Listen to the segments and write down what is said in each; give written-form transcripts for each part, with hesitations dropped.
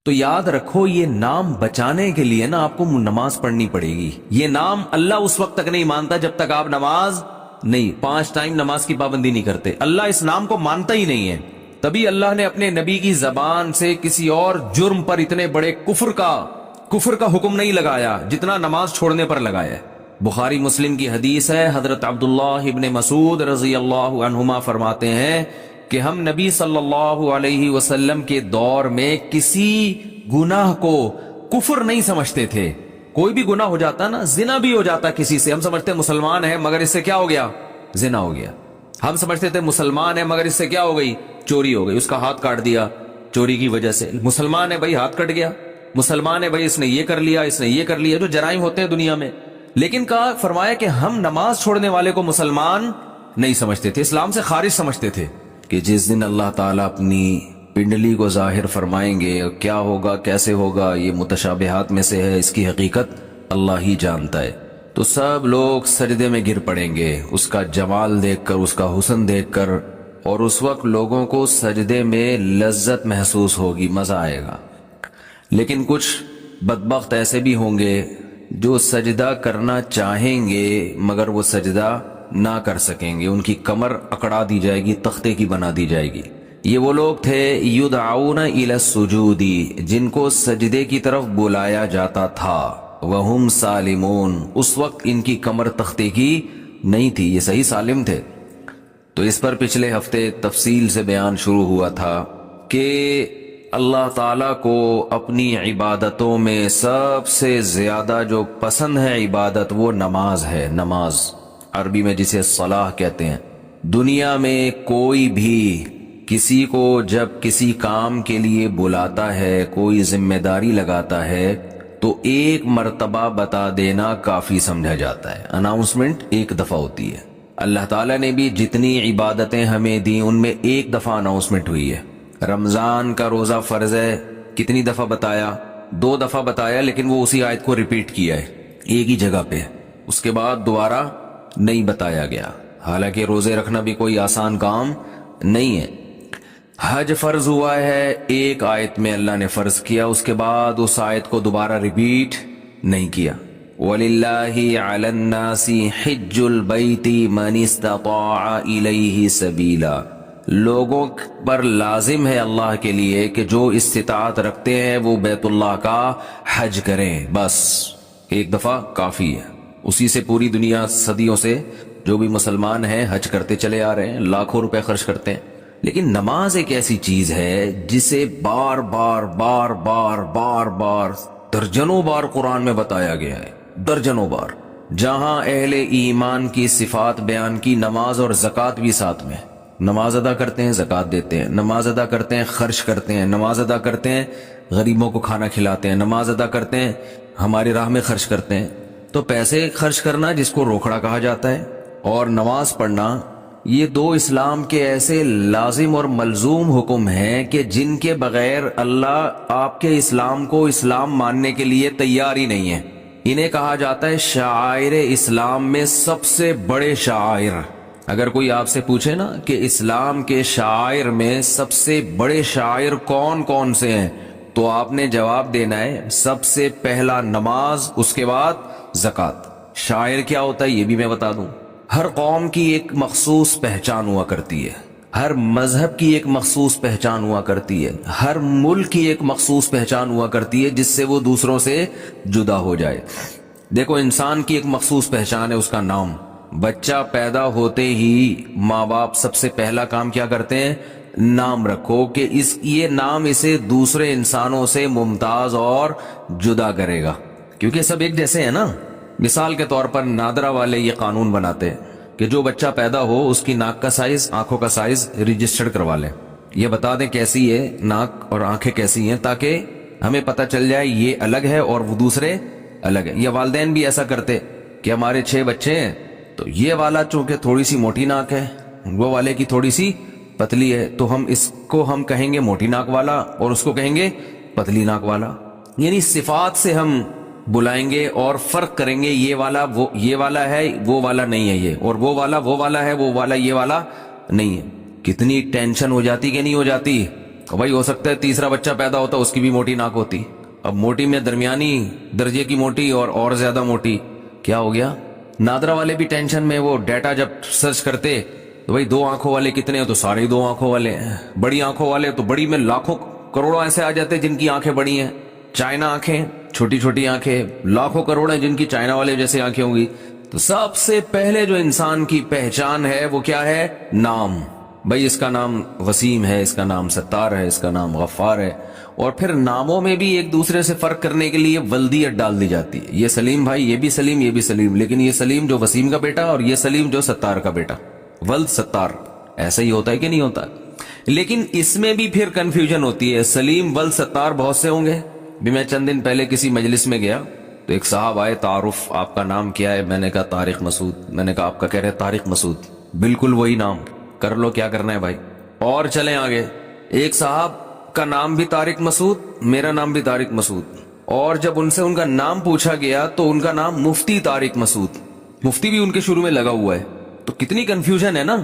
تو یاد رکھو یہ نام بچانے کے لیے نا آپ کو نماز پڑھنی پڑے گی. یہ نام اللہ اس وقت تک نہیں مانتا جب تک آپ نماز نہیں 5 ٹائم نماز کی پابندی نہیں کرتے. اللہ اس نام کو مانتا ہی نہیں ہے. تبھی اللہ نے اپنے نبی کی زبان سے کسی اور جرم پر اتنے بڑے کفر کا حکم نہیں لگایا جتنا نماز چھوڑنے پر لگایا ہے. بخاری مسلم کی حدیث ہے، حضرت عبداللہ ابن مسعود رضی اللہ عنہما فرماتے ہیں کہ ہم نبی صلی اللہ علیہ وسلم کے دور میں کسی گناہ کو کفر نہیں سمجھتے تھے. کوئی بھی گناہ ہو جاتا نا، زنا بھی ہو جاتا کسی سے، ہم سمجھتے مسلمان ہے مگر اس سے کیا ہو گیا؟ زنا ہو گیا. ہم سمجھتے تھے مسلمان ہے مگر اس سے کیا ہو گئی؟ چوری ہو گئی، اس کا ہاتھ کاٹ دیا چوری کی وجہ سے. مسلمان ہے بھائی، ہاتھ کٹ گیا. مسلمان ہے بھائی، اس نے یہ کر لیا، اس نے یہ کر لیا، جو جرائم ہوتے ہیں دنیا میں. لیکن کہا فرمایا کہ ہم نماز چھوڑنے والے کو مسلمان نہیں سمجھتے تھے، اسلام سے خارج سمجھتے تھے. کہ جس دن اللہ تعالیٰ اپنی پنڈلی کو ظاہر فرمائیں گے، کیا ہوگا کیسے ہوگا یہ متشابہات میں سے ہے، اس کی حقیقت اللہ ہی جانتا ہے. تو سب لوگ سجدے میں گر پڑیں گے اس کا جمال دیکھ کر، اس کا حسن دیکھ کر. اور اس وقت لوگوں کو سجدے میں لذت محسوس ہوگی، مزہ آئے گا. لیکن کچھ بدبخت ایسے بھی ہوں گے جو سجدہ کرنا چاہیں گے مگر وہ سجدہ نہ کر سکیں گے. ان کی کمر اکڑا دی جائے گی، تختے کی بنا دی جائے گی. یہ وہ لوگ تھے یدعون الی السجود، جن کو سجدے کی طرف بلایا جاتا تھا. وہم سالمون، اس وقت ان کی کمر تختے کی نہیں تھی، یہ صحیح سالم تھے. تو اس پر پچھلے ہفتے تفصیل سے بیان شروع ہوا تھا کہ اللہ تعالیٰ کو اپنی عبادتوں میں سب سے زیادہ جو پسند ہے عبادت وہ نماز ہے. نماز عربی میں جسے صلاح کہتے ہیں. دنیا میں کوئی بھی کسی کو جب کسی کام کے لیے بلاتا ہے، کوئی ذمہ داری لگاتا ہے تو ایک مرتبہ بتا دینا کافی سمجھا جاتا ہے. اناؤنسمنٹ ایک دفعہ ہوتی ہے. اللہ تعالیٰ نے بھی جتنی عبادتیں ہمیں دیں ان میں ایک دفعہ اناؤنسمنٹ ہوئی ہے. رمضان کا روزہ فرض ہے، کتنی دفعہ بتایا؟ 2 دفعہ بتایا، لیکن وہ اسی آیت کو ریپیٹ کیا ہے ایک ہی جگہ پہ. اس کے بعد دوبارہ نہیں بتایا گیا. حالانکہ روزے رکھنا بھی کوئی آسان کام نہیں ہے. حج فرض ہوا ہے، ایک آیت میں اللہ نے فرض کیا، اس کے بعد اس آیت کو دوبارہ ریپیٹ نہیں کیا. وَلِلَّهِ عَلَى النَّاسِ حِجُّ الْبَيْتِ مَنِ اسْتَطَاعَ إِلَيْهِ سَبِيلًا، لوگوں پر لازم ہے اللہ کے لیے کہ جو استطاعت رکھتے ہیں وہ بیت اللہ کا حج کریں. بس ایک دفعہ کافی ہے. اسی سے پوری دنیا صدیوں سے جو بھی مسلمان ہیں حج کرتے چلے آ رہے ہیں، لاکھوں روپے خرچ کرتے ہیں. لیکن نماز ایک ایسی چیز ہے جسے بار بار بار بار بار بار درجنوں بار قرآن میں بتایا گیا ہے، درجنوں بار. جہاں اہل ایمان کی صفات بیان کی، نماز اور زکوٰۃ بھی ساتھ میں. نماز ادا کرتے ہیں، زکوٰۃ دیتے ہیں، نماز ادا کرتے ہیں، خرچ کرتے ہیں، نماز ادا کرتے ہیں، غریبوں کو کھانا کھلاتے ہیں، نماز ادا کرتے ہیں، ہماری راہ میں خرچ کرتے ہیں. تو پیسے خرچ کرنا جس کو روکڑا کہا جاتا ہے، اور نماز پڑھنا، یہ 2 اسلام کے ایسے لازم اور ملزوم حکم ہیں کہ جن کے بغیر اللہ آپ کے اسلام کو اسلام ماننے کے لیے تیار ہی نہیں ہے. انہیں کہا جاتا ہے شعائر اسلام میں سب سے بڑے شعائر. اگر کوئی آپ سے پوچھے نا کہ اسلام کے شعائر میں سب سے بڑے شعائر کون کون سے ہیں، تو آپ نے جواب دینا ہے سب سے پہلا نماز، اس کے بعد زکوٰۃ. شاعر کیا ہوتا ہے یہ بھی میں بتا دوں. ہر قوم کی ایک مخصوص پہچان ہوا کرتی ہے، ہر مذہب کی ایک مخصوص پہچان ہوا کرتی ہے، ہر ملک کی ایک مخصوص پہچان ہوا کرتی ہے جس سے وہ دوسروں سے جدا ہو جائے. دیکھو انسان کی ایک مخصوص پہچان ہے، اس کا نام. بچہ پیدا ہوتے ہی ماں باپ سب سے پہلا کام کیا کرتے ہیں؟ نام رکھو، کہ یہ نام اسے دوسرے انسانوں سے ممتاز اور جدا کرے گا. کیونکہ سب ایک جیسے ہیں نا. مثال کے طور پر نادرا والے یہ قانون بناتے ہیں کہ جو بچہ پیدا ہو اس کی ناک کا سائز، آنکھوں کا سائز رجسٹرڈ کروا لیں. یہ بتا دیں کیسی ہے ناک اور آنکھیں کیسی ہیں، تاکہ ہمیں پتہ چل جائے یہ الگ ہے اور وہ دوسرے الگ ہیں. یا والدین بھی ایسا کرتے کہ ہمارے 6 بچے ہیں تو یہ والا چونکہ تھوڑی سی موٹی ناک ہے، وہ والے کی تھوڑی سی پتلی ہے، تو ہم اس کو ہم کہیں گے موٹی ناک والا اور اس کو کہیں گے پتلی ناک والا. یعنی صفات سے ہم بلائیں گے اور فرق کریں گے، یہ والا وہ یہ والا ہے، وہ والا نہیں ہے یہ، اور وہ والا ہے، وہ والا یہ والا نہیں ہے. کتنی ٹینشن ہو جاتی کہ نہیں ہو جاتی. भाई हो सकता है तीसरा बच्चा पैदा होता उसकी भी मोटी नाक होती। अब मोटी में दरमियानी दर्जे की मोटी और ज्यादा मोटी, क्या हो गया? नादरा वाले भी टेंशन में, वो डाटा जब सर्च करते तो भाई 2 आंखों वाले कितने हो, तो सारे 2 आंखों वाले हैं। बड़ी आंखों वाले तो बड़ी में लाखों करोड़ों ऐसे आ जाते जिनकी आंखें बड़ी हैं। चाइना आंखें, छोटी छोटी आंखें, लाखों करोड़ हैं जिनकी चाइना वाले जैसे आंखें होंगी। तो सबसे पहले जो इंसान की पहचान है वो क्या है? नाम। भाई इसका नाम वसीम है, इसका नाम सत्तार है, इसका नाम गफ्फार है। और फिर नामों में भी एक दूसरे से फर्क करने के लिए वल्दियत डाल दी जाती है। ये सलीम भाई, ये भी सलीम, ये भी सलीम, लेकिन ये सलीम जो वसीम का बेटा और ये सलीम जो सत्तार का बेटा, वल्द सत्तार। ऐसा ही होता है कि नहीं होता? लेकिन इसमें भी फिर कंफ्यूजन होती है। सलीम वल्द सत्तार बहुत से होंगे। भी मैं चंद दिन पहले किसी मजलिस में गया तो एक साहब आए, तारुफ आपका नाम क्या है? मैंने कहा तारिक मसूद। मैंने कहा आपका? कह रहे तारिक मसूद। बिल्कुल वही नाम, कर लो क्या करना है भाई। और चलें आगे, एक साहब का नाम भी तारिक मसूद, मेरा नाम भी तारिक मसूद। और जब उनसे उनका नाम पूछा गया तो उनका नाम मुफ्ती तारिक मसूद, मुफ्ती भी उनके शुरू में लगा हुआ है। तो कितनी कंफ्यूजन है ना।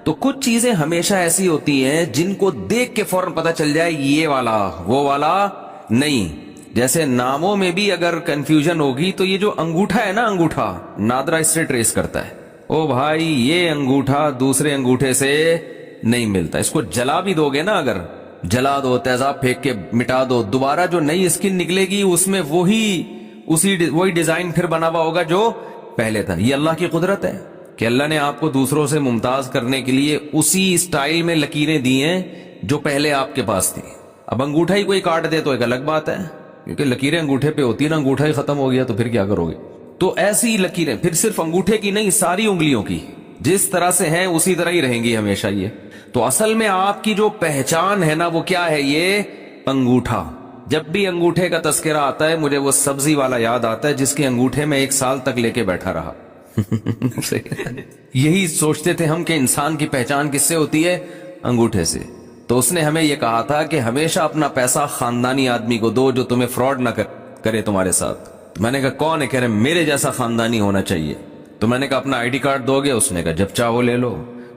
तो कुछ चीजें हमेशा ऐसी होती हैं जिनको देख के फौरन पता चल जाए ये वाला वो वाला नहीं। जैसे नामों में भी अगर कंफ्यूजन होगी तो ये जो अंगूठा है ना, अंगूठा नादरा इससे ट्रेस करता है। ओ भाई ये अंगूठा दूसरे अंगूठे से नहीं मिलता। इसको जला भी दोगे ना, अगर जला दो, तेजाब फेंक के मिटा दो, दोबारा जो नई स्किन निकलेगी उसमें वही डिजाइन फिर बना हुआ होगा जो पहले था। ये अल्लाह की कुदरत है कि अल्लाह ने आपको दूसरों से मुमताज करने के लिए उसी स्टाइल में लकीरें दी हैं जो पहले आपके पास थी। अब अंगूठा ही कोई काट दे तो एक अलग बात है, क्योंकि लकीरें अंगूठे पे होती है ना, अंगूठा ही खत्म हो गया तो फिर क्या करोगे। तो ऐसी लकीरें फिर सिर्फ अंगूठे की नहीं, सारी उंगलियों की जिस तरह से हैं उसी तरह ही रहेंगी हमेशा ये। तो असल में आपकी जो पहचान है ना वो क्या है? ये अंगूठा। जब भी अंगूठे का तस्करा आता है मुझे वो सब्जी वाला याद आता है जिसके अंगूठे में 1 साल तक लेके बैठा रहा। यही सोचते थे हम कि इंसान की पहचान किससे होती है? अंगूठे से। तो उसने हमें यह कहा था कि हमेशा अपना पैसा खानदानी आदमी को दो जो तुम्हें फ्रॉड ना करे तुम्हारे साथ। तो मैंने कहा कौन है? कह रहे मेरे जैसा खानदानी होना चाहिए। तो मैंने कहा अपना आईडी कार्ड दोगे? उसने कहा जब चाहो ले लो।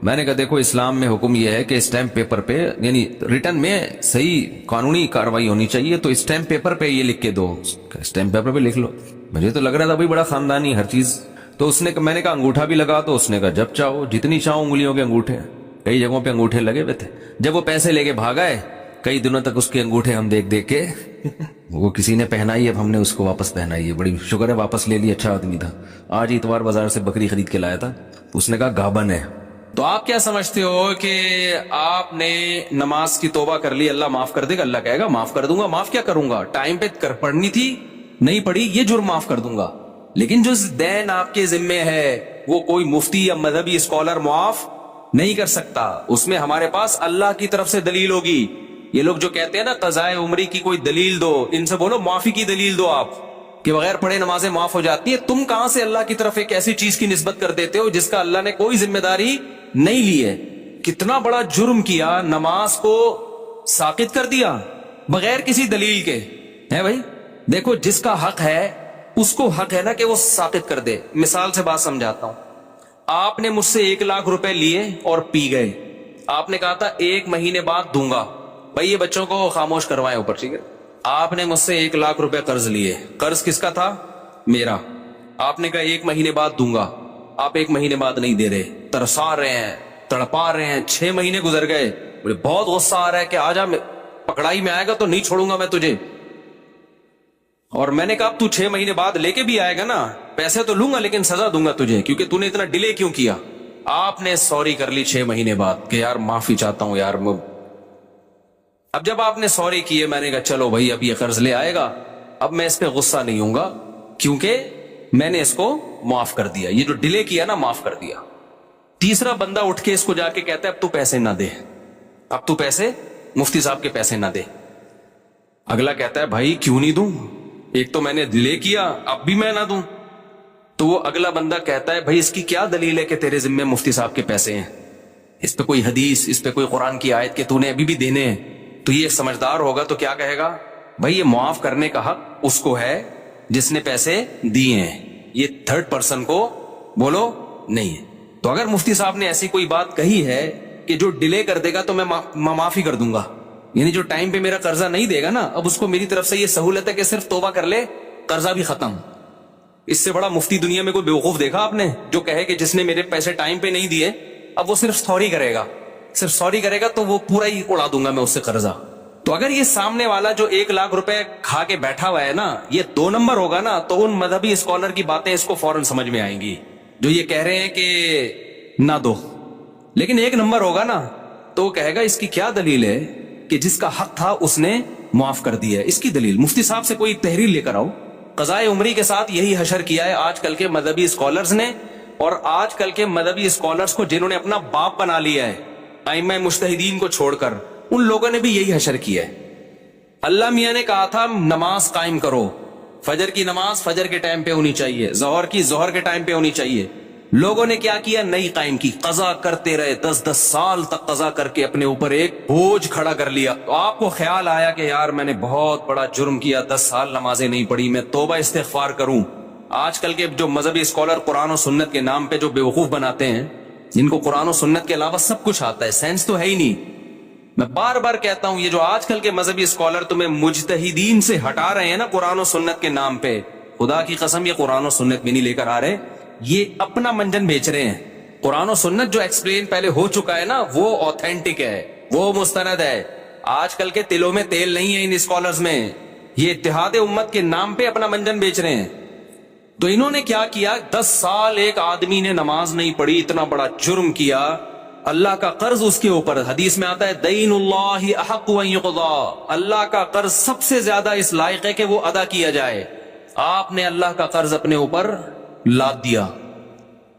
मैंने कहा देखो इस्लाम में हुक्म यह है कि स्टैंप पेपर पे, यानी रिटर्न में सही कानूनी कार्रवाई होनी चाहिए, तो स्टैंप पेपर पे ये लिख के दो। स्टैंप पेपर पे लिख लो। मुझे तो लग रहा था भाई बड़ा खानदानी हर चीज। तो उसने मैंने कहा अंगूठा भी लगा, तो उसने कहा जब चाहो, जितनी चाहो उंगलियों के अंगूठे। कई जगहों पे अंगूठे लगे हुए थे। जब वो पैसे लेके भागा है, कई दिनों तक उसके अंगूठे हम देख देख के वो किसी ने पहनाई, अब हमने उसको वापस पहनाई है। बड़ी शुक्र है वापस ले ली, अच्छा आदमी था। आज इतवार बाजार से बकरी खरीद के लाया था, उसने कहा गाबन है। तो आप क्या समझते हो कि आपने नमाज की तौबा कर ली, अल्लाह माफ कर देगा? अल्लाह कहेगा माफ कर दूंगा। माफ क्या करूंगा? टाइम पे कर पढ़नी थी, नहीं पढ़ी, ये जुर्म माफ कर दूंगा। लेकिन जो दैन आपके जिम्मे है वो कोई मुफ्ती या मजहबी स्कॉलर माफ नहीं कर सकता। उसमें हमारे पास अल्लाह की तरफ से दलील होगी। ये लोग जो कहते हैं ना कज़ाए उम्री की कोई दलील दो, इनसे बोलो माफी की दलील दो आप, कि बगैर पढ़े नमाजें माफ हो जाती है। तुम कहां से अल्लाह की तरफ एक ऐसी चीज की निस्बत कर देते हो जिसका अल्लाह ने कोई जिम्मेदारी नहीं ली है? कितना बड़ा जुर्म किया, नमाज को साकित कर दिया बगैर किसी दलील के। है भाई, देखो जिसका हक है उसको हक है ना कि वो साकित कर दे। मिसाल से बात समझाता हूं। आपने मुझसे 1 लाख रुपए लिए और पी गए। आपने कहा था 1 महीने बाद दूंगा। भाई ये बच्चों को खामोश करवाएं ऊपर, ठीक है। आपने मुझसे 1 लाख रुपए कर्ज लिए। कर्ज किसका था? मेरा। आपने कहा 1 महीने बाद दूंगा। आप 1 महीने बाद नहीं दे रहे, तरसा रहे हैं, तड़पा रहे हैं। 6 महीने गुजर गए, मुझे बहुत गुस्सा आ रहा है कि आजा, पकड़ाई में आएगा तो नहीं छोड़ूंगा मैं तुझे। और मैंने कहा अब तू 6 महीने बाद लेके भी आएगा ना, पैसे तो लूंगा लेकिन सजा दूंगा तुझे, क्योंकि तूने इतना डिले क्यों किया। आपने सॉरी कर ली 6 महीने बाद कि यार माफी चाहता हूं यार। अब जब आपने सॉरी किए, मैंने कहा चलो भाई अब ये कर्ज ले आएगा, अब मैं इस पे गुस्सा नहीं हूंगा क्योंकि मैंने इसको माफ कर दिया। ये जो डिले किया ना, माफ कर दिया। तीसरा बंदा उठ के इसको जाके कहता है अब तू पैसे ना दे, अब तू पैसे मुफ्ती साहब के पैसे ना दे। अगला कहता है भाई क्यों नहीं दूं, एक तो मैंने डिले किया, अब भी मैं ना दूं। तो वो अगला बंदा कहता है भाई इसकी क्या दलील है कि तेरे जिम्मे मुफ्ती साहब के पैसे हैं? इस पे कोई हदीस, इस पे कोई कुरान की आयत के तूने अभी भी देने हैं? तो ये समझदार होगा तो क्या कहेगा, भाई ये माफ करने का हक उसको है जिसने पैसे दिए हैं, ये थर्ड पर्सन को बोलो नहीं है। तो अगर मुफ्ती साहब ने ऐसी कोई बात कही है कि जो डिले कर देगा तो मैं माफी कर दूंगा, یعنی جو ٹائم پہ میرا قرضہ نہیں دے گا نا، اب اس کو میری طرف سے یہ سہولت ہے کہ صرف توبہ کر لے، قرضہ بھی ختم۔ اس سے بڑا مفتی دنیا میں کوئی بیوقوف دیکھا آپ نے جو کہے کہ جس نے میرے پیسے ٹائم پہ نہیں دیے اب وہ صرف سوری کرے گا، صرف سوری کرے گا تو وہ پورا ہی اڑا دوں گا میں اس سے قرضہ۔ تو اگر یہ سامنے والا جو 1,00,000 روپے کھا کے بیٹھا ہوا ہے نا یہ 2 نمبر ہوگا نا، تو ان مذہبی اسکالر کی باتیں اس کو فوراً سمجھ میں آئیں گی جو یہ کہہ رہے ہیں کہ نہ دو۔ لیکن 1 نمبر ہوگا نا تو وہ کہے گا اس کی کیا دلیل ہے کہ جس کا حق تھا اس نے معاف کر دیا ہے، اس کی دلیل مفتی صاحب سے کوئی تحریر لے کر آؤ۔ قضائے عمری کے ساتھ یہی حشر کیا ہے آج کل کے مذہبی اسکالرز نے، اور آج کل کے مذہبی اسکالرز کو جنہوں نے اپنا باپ بنا لیا ہے ائمہ مجتہدین کو چھوڑ کر، ان لوگوں نے بھی یہی حشر کیا ہے۔ اللہ میاں نے کہا تھا نماز قائم کرو، فجر کی نماز فجر کے ٹائم پہ ہونی چاہیے، ظہر کی ظہر کے ٹائم پہ ہونی چاہیے۔ لوگوں نے کیا کیا؟ نہیں قائم کی، قضا کرتے رہے، 10 سال تک قضا کر کے اپنے اوپر ایک بوجھ کھڑا کر لیا۔ تو آپ کو خیال آیا کہ یار میں نے بہت بڑا جرم کیا، 10 سال نمازیں نہیں پڑھی، میں توبہ استغفار کروں۔ آج کل کے جو مذہبی اسکالر قرآن و سنت کے نام پہ جو بیوقوف بناتے ہیں، جن کو قرآن و سنت کے علاوہ سب کچھ آتا ہے، سینس تو ہے ہی نہیں۔ میں بار بار کہتا ہوں یہ جو آج کل کے مذہبی اسکالر تمہیں مجتہدین سے ہٹا رہے ہیں نا قرآن و سنت کے نام پہ، خدا کی قسم یہ قرآن و سنت بھی نہیں لے کر آ رہے، یہ اپنا منجن بیچ رہے ہیں۔ قرآن و سنت جو ایکسپلین پہلے ہو چکا ہے نا وہ اوتھینٹک ہے، وہ مستند ہے۔ آج کل کے تلوں میں تیل نہیں ہے ان اسکالرز میں، یہ اتحاد امت کے نام پہ اپنا منجن بیچ رہے ہیں۔ تو انہوں نے کیا کیا؟ 10 سال ایک آدمی نے نماز نہیں پڑھی، اتنا بڑا جرم کیا، اللہ کا قرض اس کے اوپر، حدیث میں آتا ہے دین اللہ احق ان یقضی، اللہ کا قرض سب سے زیادہ اس لائق ہے کہ وہ ادا کیا جائے۔ آپ نے اللہ کا قرض اپنے اوپر لاد دیا۔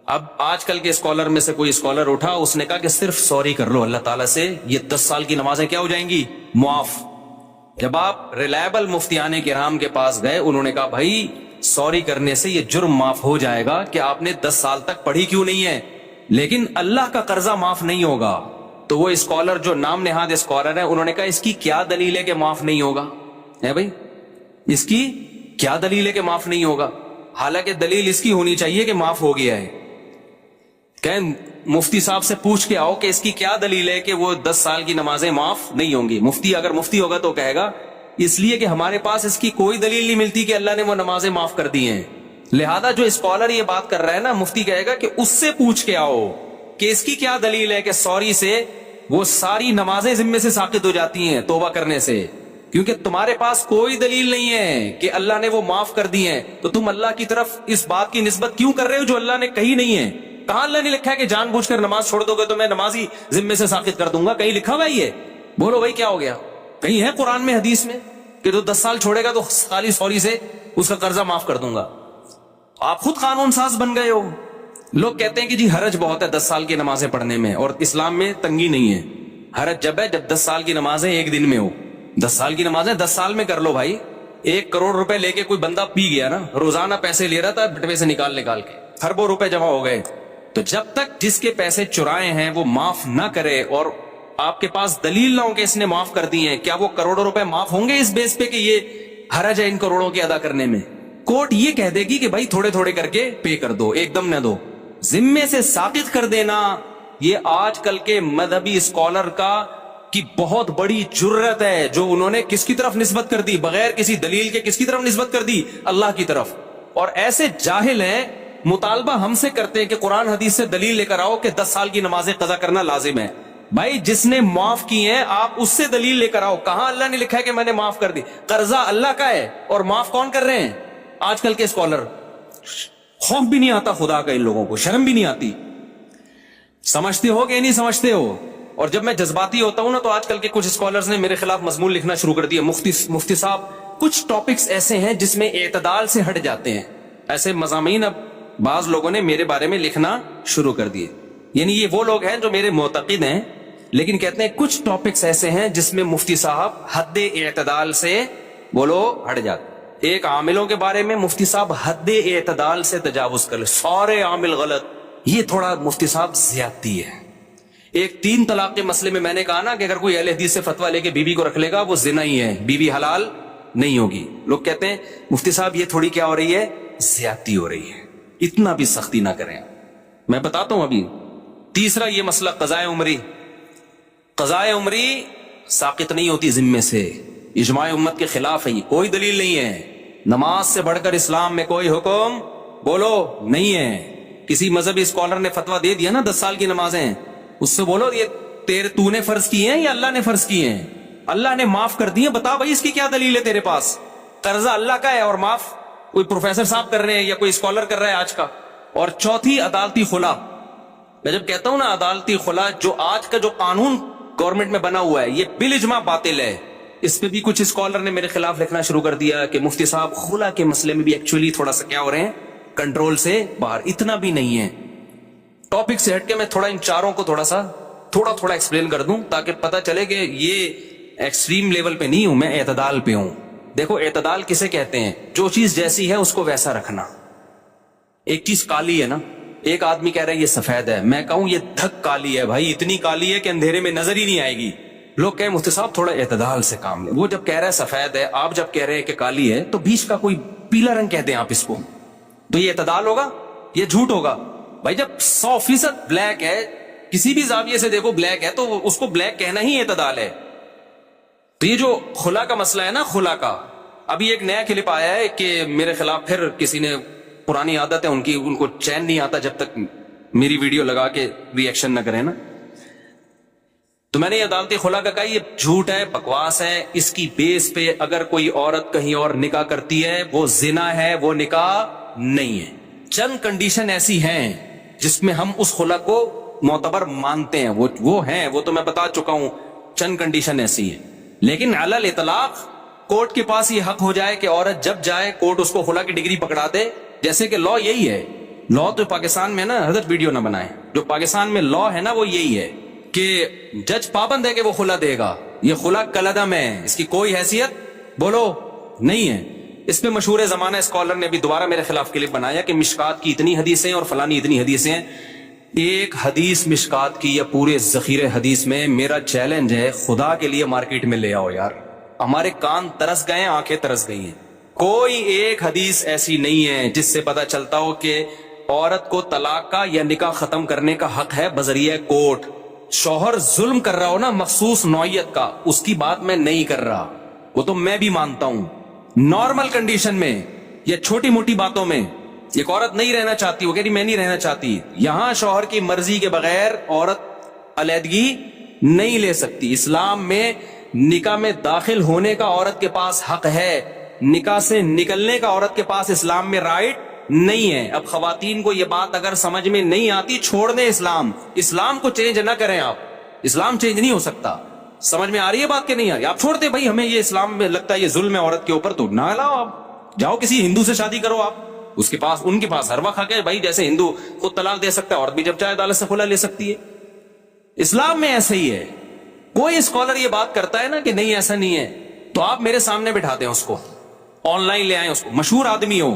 اب آج کل کے اسکالر میں سے کوئی اسکالر اٹھا، اس نے کہا کہ صرف سوری کر لو اللہ تعالیٰ سے، یہ 10 سال کی نمازیں کیا ہو جائیں گی؟ معاف۔ جب آپ ریلائبل مفتیان کرام کے پاس گئے، انہوں نے کہا بھائی سوری کرنے سے یہ جرم معاف ہو جائے گا کہ آپ نے 10 سال تک پڑھی کیوں نہیں ہے، لیکن اللہ کا قرضہ معاف نہیں ہوگا۔ تو وہ اسکالر جو نام نہاد اسکالر ہے انہوں نے کہا اس کی کیا دلیل ہے کہ معاف نہیں ہوگا؟ ہے بھائی اس کی کیا دلیل ہے کہ معاف نہیں ہوگا؟ حالانکہ دلیل اس کی ہونی چاہیے کہ معاف ہو گیا ہے۔ کہ مفتی صاحب سے پوچھ کے آؤ کہ اس کی کیا دلیل ہے کہ وہ 10 سال کی نمازیں معاف نہیں ہوں گی۔ مفتی اگر مفتی ہوگا تو کہے گا اس لیے کہ ہمارے پاس اس کی کوئی دلیل نہیں ملتی کہ اللہ نے وہ نمازیں معاف کر دی ہیں۔ لہذا جو اسکالر یہ بات کر رہا ہے نا، مفتی کہے گا کہ اس سے پوچھ کے آؤ کہ اس کی کیا دلیل ہے کہ سوری سے وہ ساری نمازیں ذمے سے ساقط ہو جاتی ہیں توبہ کرنے سے، کیونکہ تمہارے پاس کوئی دلیل نہیں ہے کہ اللہ نے وہ معاف کر دی ہیں، تو تم اللہ کی طرف اس بات کی نسبت کیوں کر رہے ہو جو اللہ نے کہی نہیں ہے؟ کہاں اللہ نے لکھا ہے کہ جان بوجھ کر نماز چھوڑ دو گے تو میں نمازی ذمے سے ساقط کر دوں گا؟ کہیں لکھا ہوا ہی ہے؟ بولو بھائی کیا ہو گیا؟ کہیں ہے قرآن میں حدیث میں کہ تو 10 سال چھوڑے گا تو خالی سوری سے اس کا قرضہ معاف کر دوں گا؟ آپ خود قانون ساز بن گئے ہو۔ لوگ کہتے ہیں کہ جی حرج بہت ہے 10 سال کی نمازیں پڑھنے میں، اور اسلام میں تنگی نہیں ہے۔ حرج جب ہے جب 10 سال کی نمازیں ایک دن میں ہو۔ 10 سال کی نمازیں 10 سال میں کر لو بھائی۔ 1 کروڑ روپے لے کے کوئی بندہ پی گیا نا، روزانہ پیسے لے رہا تھا بٹوے سے نکال کے، اربوں روپے جمع ہو گئے، تو جب تک جس کے پیسے چرائے ہیں وہ معاف نہ کرے اور آپ کے پاس دلیل نہ ہو کہ اس نے معاف کر دی ہیں، کیا وہ کروڑوں روپے معاف ہوں گے اس بیس پہ کہ یہ حرج ہے ان کروڑوں کے ادا کرنے میں؟ کورٹ یہ کہہ دے گی کہ بھائی تھوڑے تھوڑے کر کے پے کر دو، ایک دم نہ دو۔ ذمے سے ساقط کر دینا یہ آج کل کے مذہبی اسکالر کی بہت بڑی جرت ہے، جو انہوں نے کس کی طرف نسبت کر دی؟ بغیر کسی دلیل کے کس کی طرف نسبت کر دی؟ اللہ کی طرف۔ اور ایسے جاہل ہیں، مطالبہ ہم سے کرتے ہیں کہ قرآن حدیث سے دلیل لے کر آؤ کہ 10 سال کی نمازیں قضا کرنا لازم ہے۔ بھائی جس نے معاف کی ہیں آپ اس سے دلیل لے کر آؤ، کہاں اللہ نے لکھا ہے کہ میں نے معاف کر دی؟ قرضہ اللہ کا ہے اور معاف کون کر رہے ہیں؟ آج کل کے اسکالر۔ خوف بھی نہیں آتا خدا کا ان لوگوں کو، شرم بھی نہیں آتی۔ سمجھتے ہو کہ نہیں سمجھتے ہو؟ اور جب میں جذباتی ہوتا ہوں نا تو آج کل کے کچھ اسکالرز نے میرے خلاف مضمون لکھنا شروع کر دیا، مفتی صاحب کچھ ٹاپکس ایسے ہیں جس میں اعتدال سے ہٹ جاتے ہیں، ایسے مضامین اب بعض لوگوں نے میرے بارے میں لکھنا شروع کر دیے۔ یعنی یہ وہ لوگ ہیں جو میرے معتقد ہیں لیکن کہتے ہیں کچھ ٹاپکس ایسے ہیں جس میں مفتی صاحب حد اعتدال سے بولو ہٹ جاتے۔ ایک عاملوں کے بارے میں مفتی صاحب حد اعتدال سے تجاوز کر لے، سارے عامل غلط، یہ تھوڑا مفتی صاحب زیادتی ہے۔ ایک 3 طلاق کے مسئلے میں نے کہا نا کہ اگر کوئی اہل حدیث سے فتویٰ لے کے بیوی کو رکھ لے گا وہ زنا ہی ہے، بیوی حلال نہیں ہوگی۔ لوگ کہتے ہیں مفتی صاحب یہ تھوڑی کیا ہو رہی ہے؟ زیادتی ہو رہی ہے، اتنا بھی سختی نہ کریں۔ میں بتاتا ہوں ابھی۔ تیسرا یہ مسئلہ قضائے عمری۔ قضائے عمری साकित नहीं होती जिम्मे से, इजमाए उम्मत के खिलाफ है, कोई दलील नहीं है। नमाज से बढ़कर इस्लाम में कोई हुक्म बोलो नहीं है। किसी मजहबी स्कॉलर ने फतवा दे दिया ना 10 साल की नमाजें, उससे बोलो ये तूने फर्ज किए हैं या अल्लाह ने फर्ज किए हैं? अल्लाह ने माफ कर दिए, बता भाई इसकी क्या दलील है तेरे पास? कर्जा अल्लाह का है और माफ कोई प्रोफेसर साहब कर रहे हैं या कोई स्कॉलर कर रहा है आज का। और चौथी अदालती खुला। मैं जब कहता हूं ना अदालती खुला, जो आज का जो कानून गवर्नमेंट में बना हुआ है ये बिल इजमा बातिल है। इस पे भी कुछ स्कॉलर ने मेरे खिलाफ लिखना शुरू कर दिया कि मुफ्ती साहब खुला के मसले में भी एक्चुअली थोड़ा सा क्या हो रहे हैं, कंट्रोल से बाहर। इतना भी नहीं है। टॉपिक से हटके मैं थोड़ा इन चारों को थोड़ा एक्सप्लेन कर दूं ताकि पता चले कि ये एक्सट्रीम लेवल पे नहीं हूं, मैं एतदाल पे हूं। देखो एतदाल किसे कहते हैं? जो चीज जैसी है उसको वैसा रखना। एक चीज काली है ना, एक आदमी कह रहा है ये सफेद है, मैं कहूं ये धक काली है भाई, इतनी काली है कि अंधेरे में नजर ही नहीं आएगी। लोग कहे मुफ्ती साहब थोड़ा एतदाल से काम ले। वो जब कह रहा है सफेद है, आप जब कह रहे हैं कि काली है, तो बीच का कोई पीला रंग कह दें आप इसको, तो ये एतदाल होगा? ये झूठ होगा भाई। जब 100% ब्लैक है, किसी भी जाविये से देखो ब्लैक है, तो उसको ब्लैक कहना ही एतदाल है। तो ये जो खुला का मसला है ना, खुला का, अभी एक नया क्लिप आया है कि मेरे खिलाफ फिर किसी ने, पुरानी आदत है उनकी, उनको चैन नहीं आता जब तक मेरी वीडियो लगा के रिएक्शन न करें ना। तो मैंने ये अदालती खुला का कहा ये झूठ है, बकवास है। इसकी बेस पे अगर कोई औरत कहीं और निकाह करती है वो जिना है, वो निकाह नहीं है। चंद कंडीशन ऐसी हैं जिसमें हम उस खुला को मोतबर मानते हैं, वो हैं, वो तो मैं बता चुका हूं। चंद कंडीशन ऐसी है, लेकिन अलल इतलाक कोर्ट के पास ये हक हो जाए कि औरत जब जाए कोर्ट उसको खुला की डिग्री पकड़ा दे। जैसे कि लॉ यही है, लॉ तो पाकिस्तान में ना, हजरत वीडियो ना बनाए, जो पाकिस्तान में लॉ है ना वो यही है कि जज पाबंद है कि वो खुला देगा। ये खुला कलदम है, इसकी कोई हैसियत बोलो नहीं है। इस पे मशहूर जमाना स्कॉलर ने अभी दोबारा मेरे खिलाफ क्लिप बनाया कि मिशकात की इतनी हदीसें और फलानी इतनी हदीसें हैं। एक हदीस मिशकात की या पूरे जखीरे हदीस में, मेरा चैलेंज है खुदा के लिए मार्केट में ले आओ यार। हमारे कान तरस गए, आंखें तरस गई हैं। कोई एक हदीस ऐसी नहीं है जिससे पता चलता हो कि औरत को तलाक का या निकाह खत्म करने का हक है बजरिया कोर्ट। शौहर जुल्म कर रहा हो ना मखसूस नौइयत का, उसकी बात मैं नहीं कर रहा, वो तो मैं भी मानता हूं। नॉर्मल कंडीशन में या छोटी मोटी बातों में एक औरत नहीं रहना चाहती, वो कह रही मैं नहीं रहना चाहती, यहां शौहर की मर्जी के बगैर औरत अलैदगी नहीं ले सकती। इस्लाम में निकाह में दाखिल होने का औरत के पास हक है, निकाह से निकलने का औरत के पास इस्लाम में राइट नहीं है। अब खवातीन को यह बात अगर समझ में नहीं आती, छोड़ दें इस्लाम को चेंज ना करें आप। इस्लाम चेंज नहीं हो सकता। समझ में आ रही है बात कि नहीं आ रही? आप छोड़ दें भाई, हमें ये इस्लाम में लगता है ये जुल्म है औरत के ऊपर, तो ना लाओ, आप जाओ किसी हिंदू से शादी करो, आप उसके पास, उनके पास हर वक्त हक है भाई। जैसे हिंदू खुद तलाक दे सकता है, औरत भी जब चाहे अदालत से खुला ले सकती है। इस्लाम में ऐसा ही है। कोई स्कॉलर ये बात करता है ना कि नहीं ऐसा नहीं है, तो आप मेरे सामने बिठा दें उसको, ऑनलाइन ले आए उसको, मशहूर आदमी हो,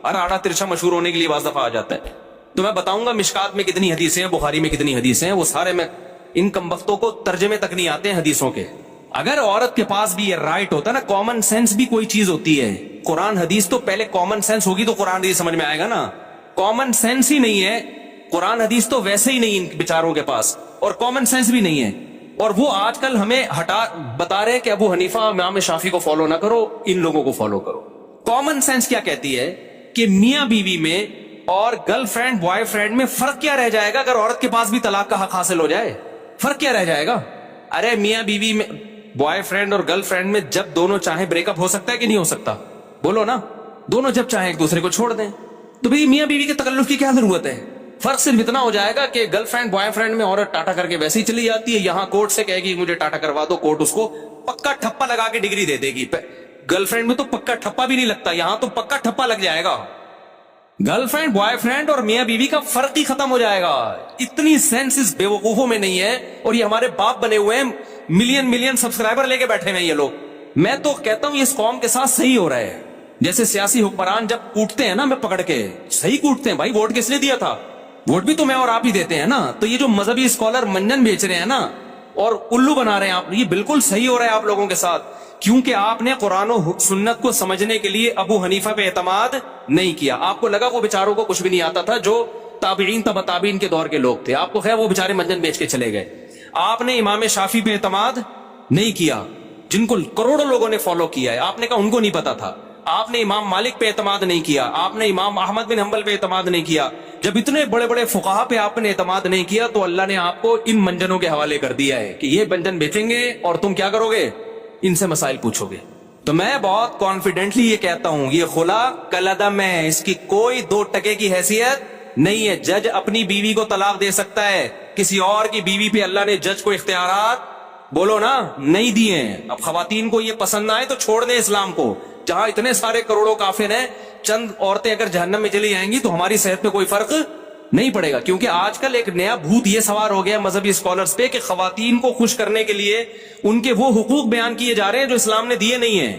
और आड़ा तिरछा मशहूर होने के लिए बाज़ दफा आ जाता है, तो मैं बताऊंगा मिशकात में कितनी हदीसें हैं, बुखारी में कितनी हदीसें हैं, वो सारे मैं, इन कमबख्तों को तर्जमे तक नहीं आते हैं हदीसों के। अगर औरत के पास भी ये राइट होता ना, कॉमन सेंस भी कोई चीज होती है। कुरान हदीस तो पहले कॉमन सेंस होगी तो कुरान हदीस समझ में आएगा ना। कॉमन सेंस ही नहीं है, कुरान हदीस तो वैसे ही नहीं इन बेचारों के पास, और कॉमन सेंस भी नहीं है। और वो आजकल हमें बता रहे हैं कि अबू हनीफा इमाम शाफी को फॉलो ना करो, इन लोगों को फॉलो करो। कॉमन सेंस क्या कहती है कि मियां बीवी में और गर्लफ्रेंड बॉयफ्रेंड में फर्क क्या रह जाएगा अगर औरत के पास भी तलाक का हक हासिल हो जाए? फर्क क्या रह जाएगा? अरे मियां बीवी में, बॉयफ्रेंड और गर्लफ्रेंड में जब दोनों चाहे ब्रेकअप हो सकता है कि नहीं हो सकता? बोलो ना। दोनों जब चाहे एक दूसरे को छोड़ दें, तो भाई मियां बीवी के तकल्लुफ की क्या जरूरत है? फर्क सिर्फ इतना हो जाएगा कि गर्लफ्रेंड बॉयफ्रेंड में औरत टाटा करके वैसे ही चली जाती है, यहां कोर्ट से कहेगी मुझे टाटा करवा दो, कोर्ट उसको पक्का ठप्पा लगा के डिग्री दे देगी। गर्लफ्रेंड में तो पक्का ठप्पा भी नहीं लगता, यहां तो पक्का ठप्पा लग जाएगा। गर्लफ्रेंड बॉयफ्रेंड और मियां बीवी का फर्क ही खत्म हो जाएगा। इतनी सेंस इस बेवकूफों में नहीं है, और ये हमारे बाप बने हुए हैं, मिलियन सब्सक्राइबर लेके बैठे हुए हैं ये लोग। मैं तो कहता हूं इस कौम के साथ सही हो रहा है। जैसे सियासी हुक्मरान जब कूटते हैं ना, मैं पकड़ के, सही कूटते हैं भाई, वोट किसने दिया था? वोट भी तो मैं और आप ही देते हैं ना। तो ये जो मजहबी स्कॉलर मंजन बेच रहे हैं ना और उल्लू बना रहे हैं आप, ये बिल्कुल सही हो रहा है आप लोगों के साथ, क्योंकि आपने कुरान और सुन्नत को समझने के लिए अबू हनीफा पे एतमाद नहीं किया। आपको लगा वो बेचारों को कुछ भी नहीं आता था, जो ताबीन तबा ताबीन के दौर के लोग थे, आपको खैर वो बेचारे मंजन बेच के चले गए। आपने इमाम शाफी पे एतमाद नहीं किया, जिनको करोड़ों लोगों ने फॉलो किया है, आपने कहा उनको नहीं पता था। आपने इमाम मालिक पे एतमाद नहीं किया, आपने इमाम अहमद बिन हम्बल पे एतमाद नहीं किया। जब इतने बड़े बड़े फुकाहा पे आपने एतमाद नहीं किया तो अल्लाह ने आपको इन मंजनों के हवाले कर दिया है कि ये व्यंजन बेचेंगे और तुम क्या करोगे, इनसे मसाइल पूछोगे। तो मैं बहुत कॉन्फिडेंटली ये कहता हूं, ये खुला कलदम है, इसकी कोई 2 टके की हैसियत नहीं है। जज अपनी बीवी को तलाक दे सकता है, किसी और की बीवी पे अल्लाह ने जज को इख्तियारात बोलो ना नहीं दिए हैं। अब खवातीन को ये पसंद ना आए तो छोड़ दें इस्लाम को। जहां इतने सारे करोड़ों काफिर हैं, चंद औरतें अगर जहन्नम में चली जाएंगी तो हमारी सेहत पे कोई फर्क नहीं पड़ेगा। क्योंकि आजकल एक नया भूत ये सवार हो गया मजहबी स्कॉलर्स पे कि खवातीन को खुश करने के लिए उनके वो हुकूक बयान किए जा रहे हैं जो इस्लाम ने दिए नहीं है,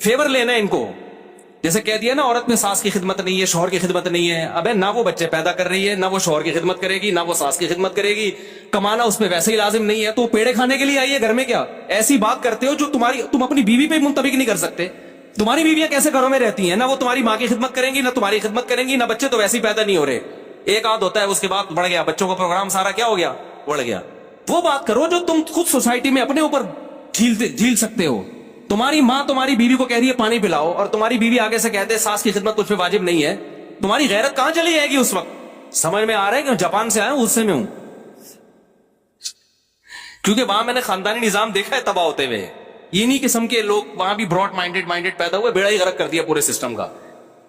फेवर लेना है इनको। जैसे कह दिया ना, औरत में सास की खिदमत नहीं है, शौहर की खिदमत नहीं है। अबे ना वो बच्चे पैदा कर रही है, ना वो शौहर की खिदमत करेगी, ना वो सास की खिदमत करेगी, कमाना उसमें वैसे ही लाजिम नहीं है, तो पेड़े खाने के लिए आई है घर में क्या? ऐसी बात करते हो जो तुम अपनी बीवी पे मुंतबिक नहीं कर सकते। तुम्हारी बीवियां कैसे घरों में रहती हैं? ना वो तुम्हारी माँ की खिदमत करेंगी, ना तुम्हारी खिदमत करेंगी, ना बच्चे तो वैसे ही पैदा नहीं हो रहे। एक आध होता है, उसके बाद बढ़ गया, बच्चों का प्रोग्राम सारा क्या हो गया, बढ़ गया। वो बात करो जो तुम खुद सोसाइटी में अपने ऊपर झील सकते हो। तुम्हारी माँ तुम्हारी बीवी को कह रही है पानी पिलाओ, और तुम्हारी बीवी आगे से कहते सास की खिदमत कुछ पे वाजिब नहीं है, तुम्हारी गैरत कहां चली जाएगी उस वक्त? समझ में आ रहा है कि जापान से आया हूं, उससे में हूं, क्योंकि वहां मैंने खानदानी निजाम देखा है तबाह होते हुए। ये नहीं किस्म के लोग वहां भी ब्रॉड माइंडेड पैदा हुए, बेड़ा ही गरक कर दिया पूरे सिस्टम का।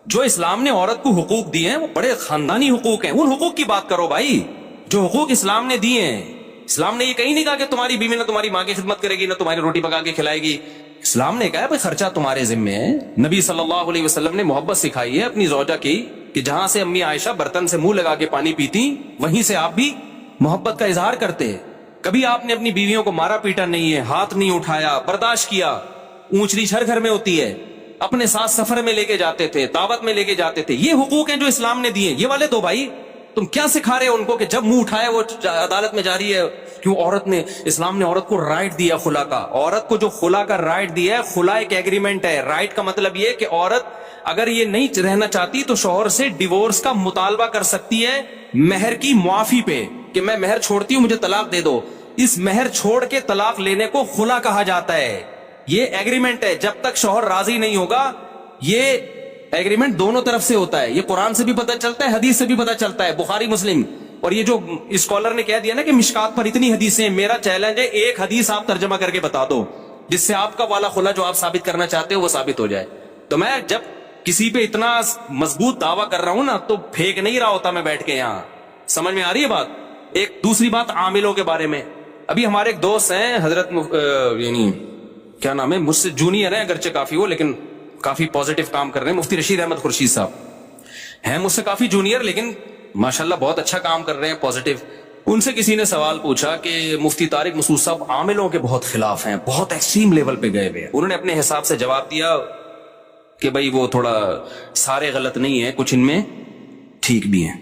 जो इस्लाम ने औरत को हुकूक दिए हैं वो बड़े खानदानी हुकूक हैं, उन हुकूक की बात करो भाई जो हुकूक इस्लाम ने दिए हैं। इस्लाम ने ये कहीं नहीं कहा कि तुम्हारी बीवी ना तुम्हारी माँ की खिदमत करेगी, ना तुम्हारी रोटी पका के खिलाएगी। इस्लाम ने कहा है भाई खर्चा तुम्हारे जिम्मे है। नबी सल्लल्लाहु अलैहि वसल्लम ने मोहब्बत सिखाई है अपनी ज़ौजा की कि जहां से अम्मी आयशा बर्तन से मुंह लगा के पानी पीती, वहीं से आप भी मोहब्बत का इजहार करते। कभी आपने अपनी बीवियों को मारा पीटा नहीं है, हाथ नहीं उठाया, बर्दाश्त किया। ऊंच नीच हर घर में होती है। अपने साथ सफर में लेके जाते थे, दावत में लेके जाते थे। ये हुकूक हैं जो इस्लाम ने दिए, ये वाले दो भाई। तुम क्या सिखा रहे हो उनको कि जब मुंह उठाए वो अदालत में जा रही है? क्यों? औरत ने, इस्लाम ने औरत को राइट दिया खुला का। औरत को जो खुला का राइट दिया है, खुला एक एग्रीमेंट है। राइट का मतलब ये कि औरत अगर ये नहीं रहना चाहती तो शौहर से डिवोर्स का मुतालबा कर सकती है मेहर की मुआफी पे, कि मैं मेहर छोड़ती हूं, मुझे तलाक दे दो। इस मेहर छोड़ के तलाक लेने को खुला कहा जाता है। ये एग्रीमेंट है, जब तक शौहर राजी नहीं होगा। ये एग्रीमेंट दोनों तरफ से होता है। ये कुरान से भी पता चलता है, हदीस से भी पता चलता है, बुखारी मुस्लिम। और ये जो स्कॉलर ने कह दिया ना कि मिशकात पर इतनी हदीसें हैं, मेरा चैलेंज है एक हदीस आप तर्जमा करके बता दो जिससे आपका वाला खुला जो आप साबित करना चाहते हो वो साबित हो जाए। तो मैं जब किसी पे इतना मजबूत दावा कर रहा हूं ना, तो फेंक नहीं रहा होता मैं बैठ के यहां। समझ में आ रही है बात? एक दूसरी बात आमिलों के बारे में। अभी हमारे एक दोस्त हैं हजरत यानी क्या नाम है, मुझसे जूनियर है अगरचे काफी वो, लेकिन काफी पॉजिटिव काम कर रहे हैं। मुफ्ती रशीद अहमद खुर्शीद साहब हैं मुझसे काफी जूनियर, लेकिन माशाल्लाह बहुत अच्छा काम कर रहे हैं, पॉजिटिव। उनसे किसी ने सवाल पूछा कि मुफ्ती तारिक मसूद साहब आमिलों के बहुत खिलाफ हैं, बहुत एक्सट्रीम लेवल पे गए हुए हैं। उन्होंने अपने हिसाब से जवाब दिया कि भाई वो थोड़ा सारे गलत नहीं है, कुछ इनमें ठीक भी हैं।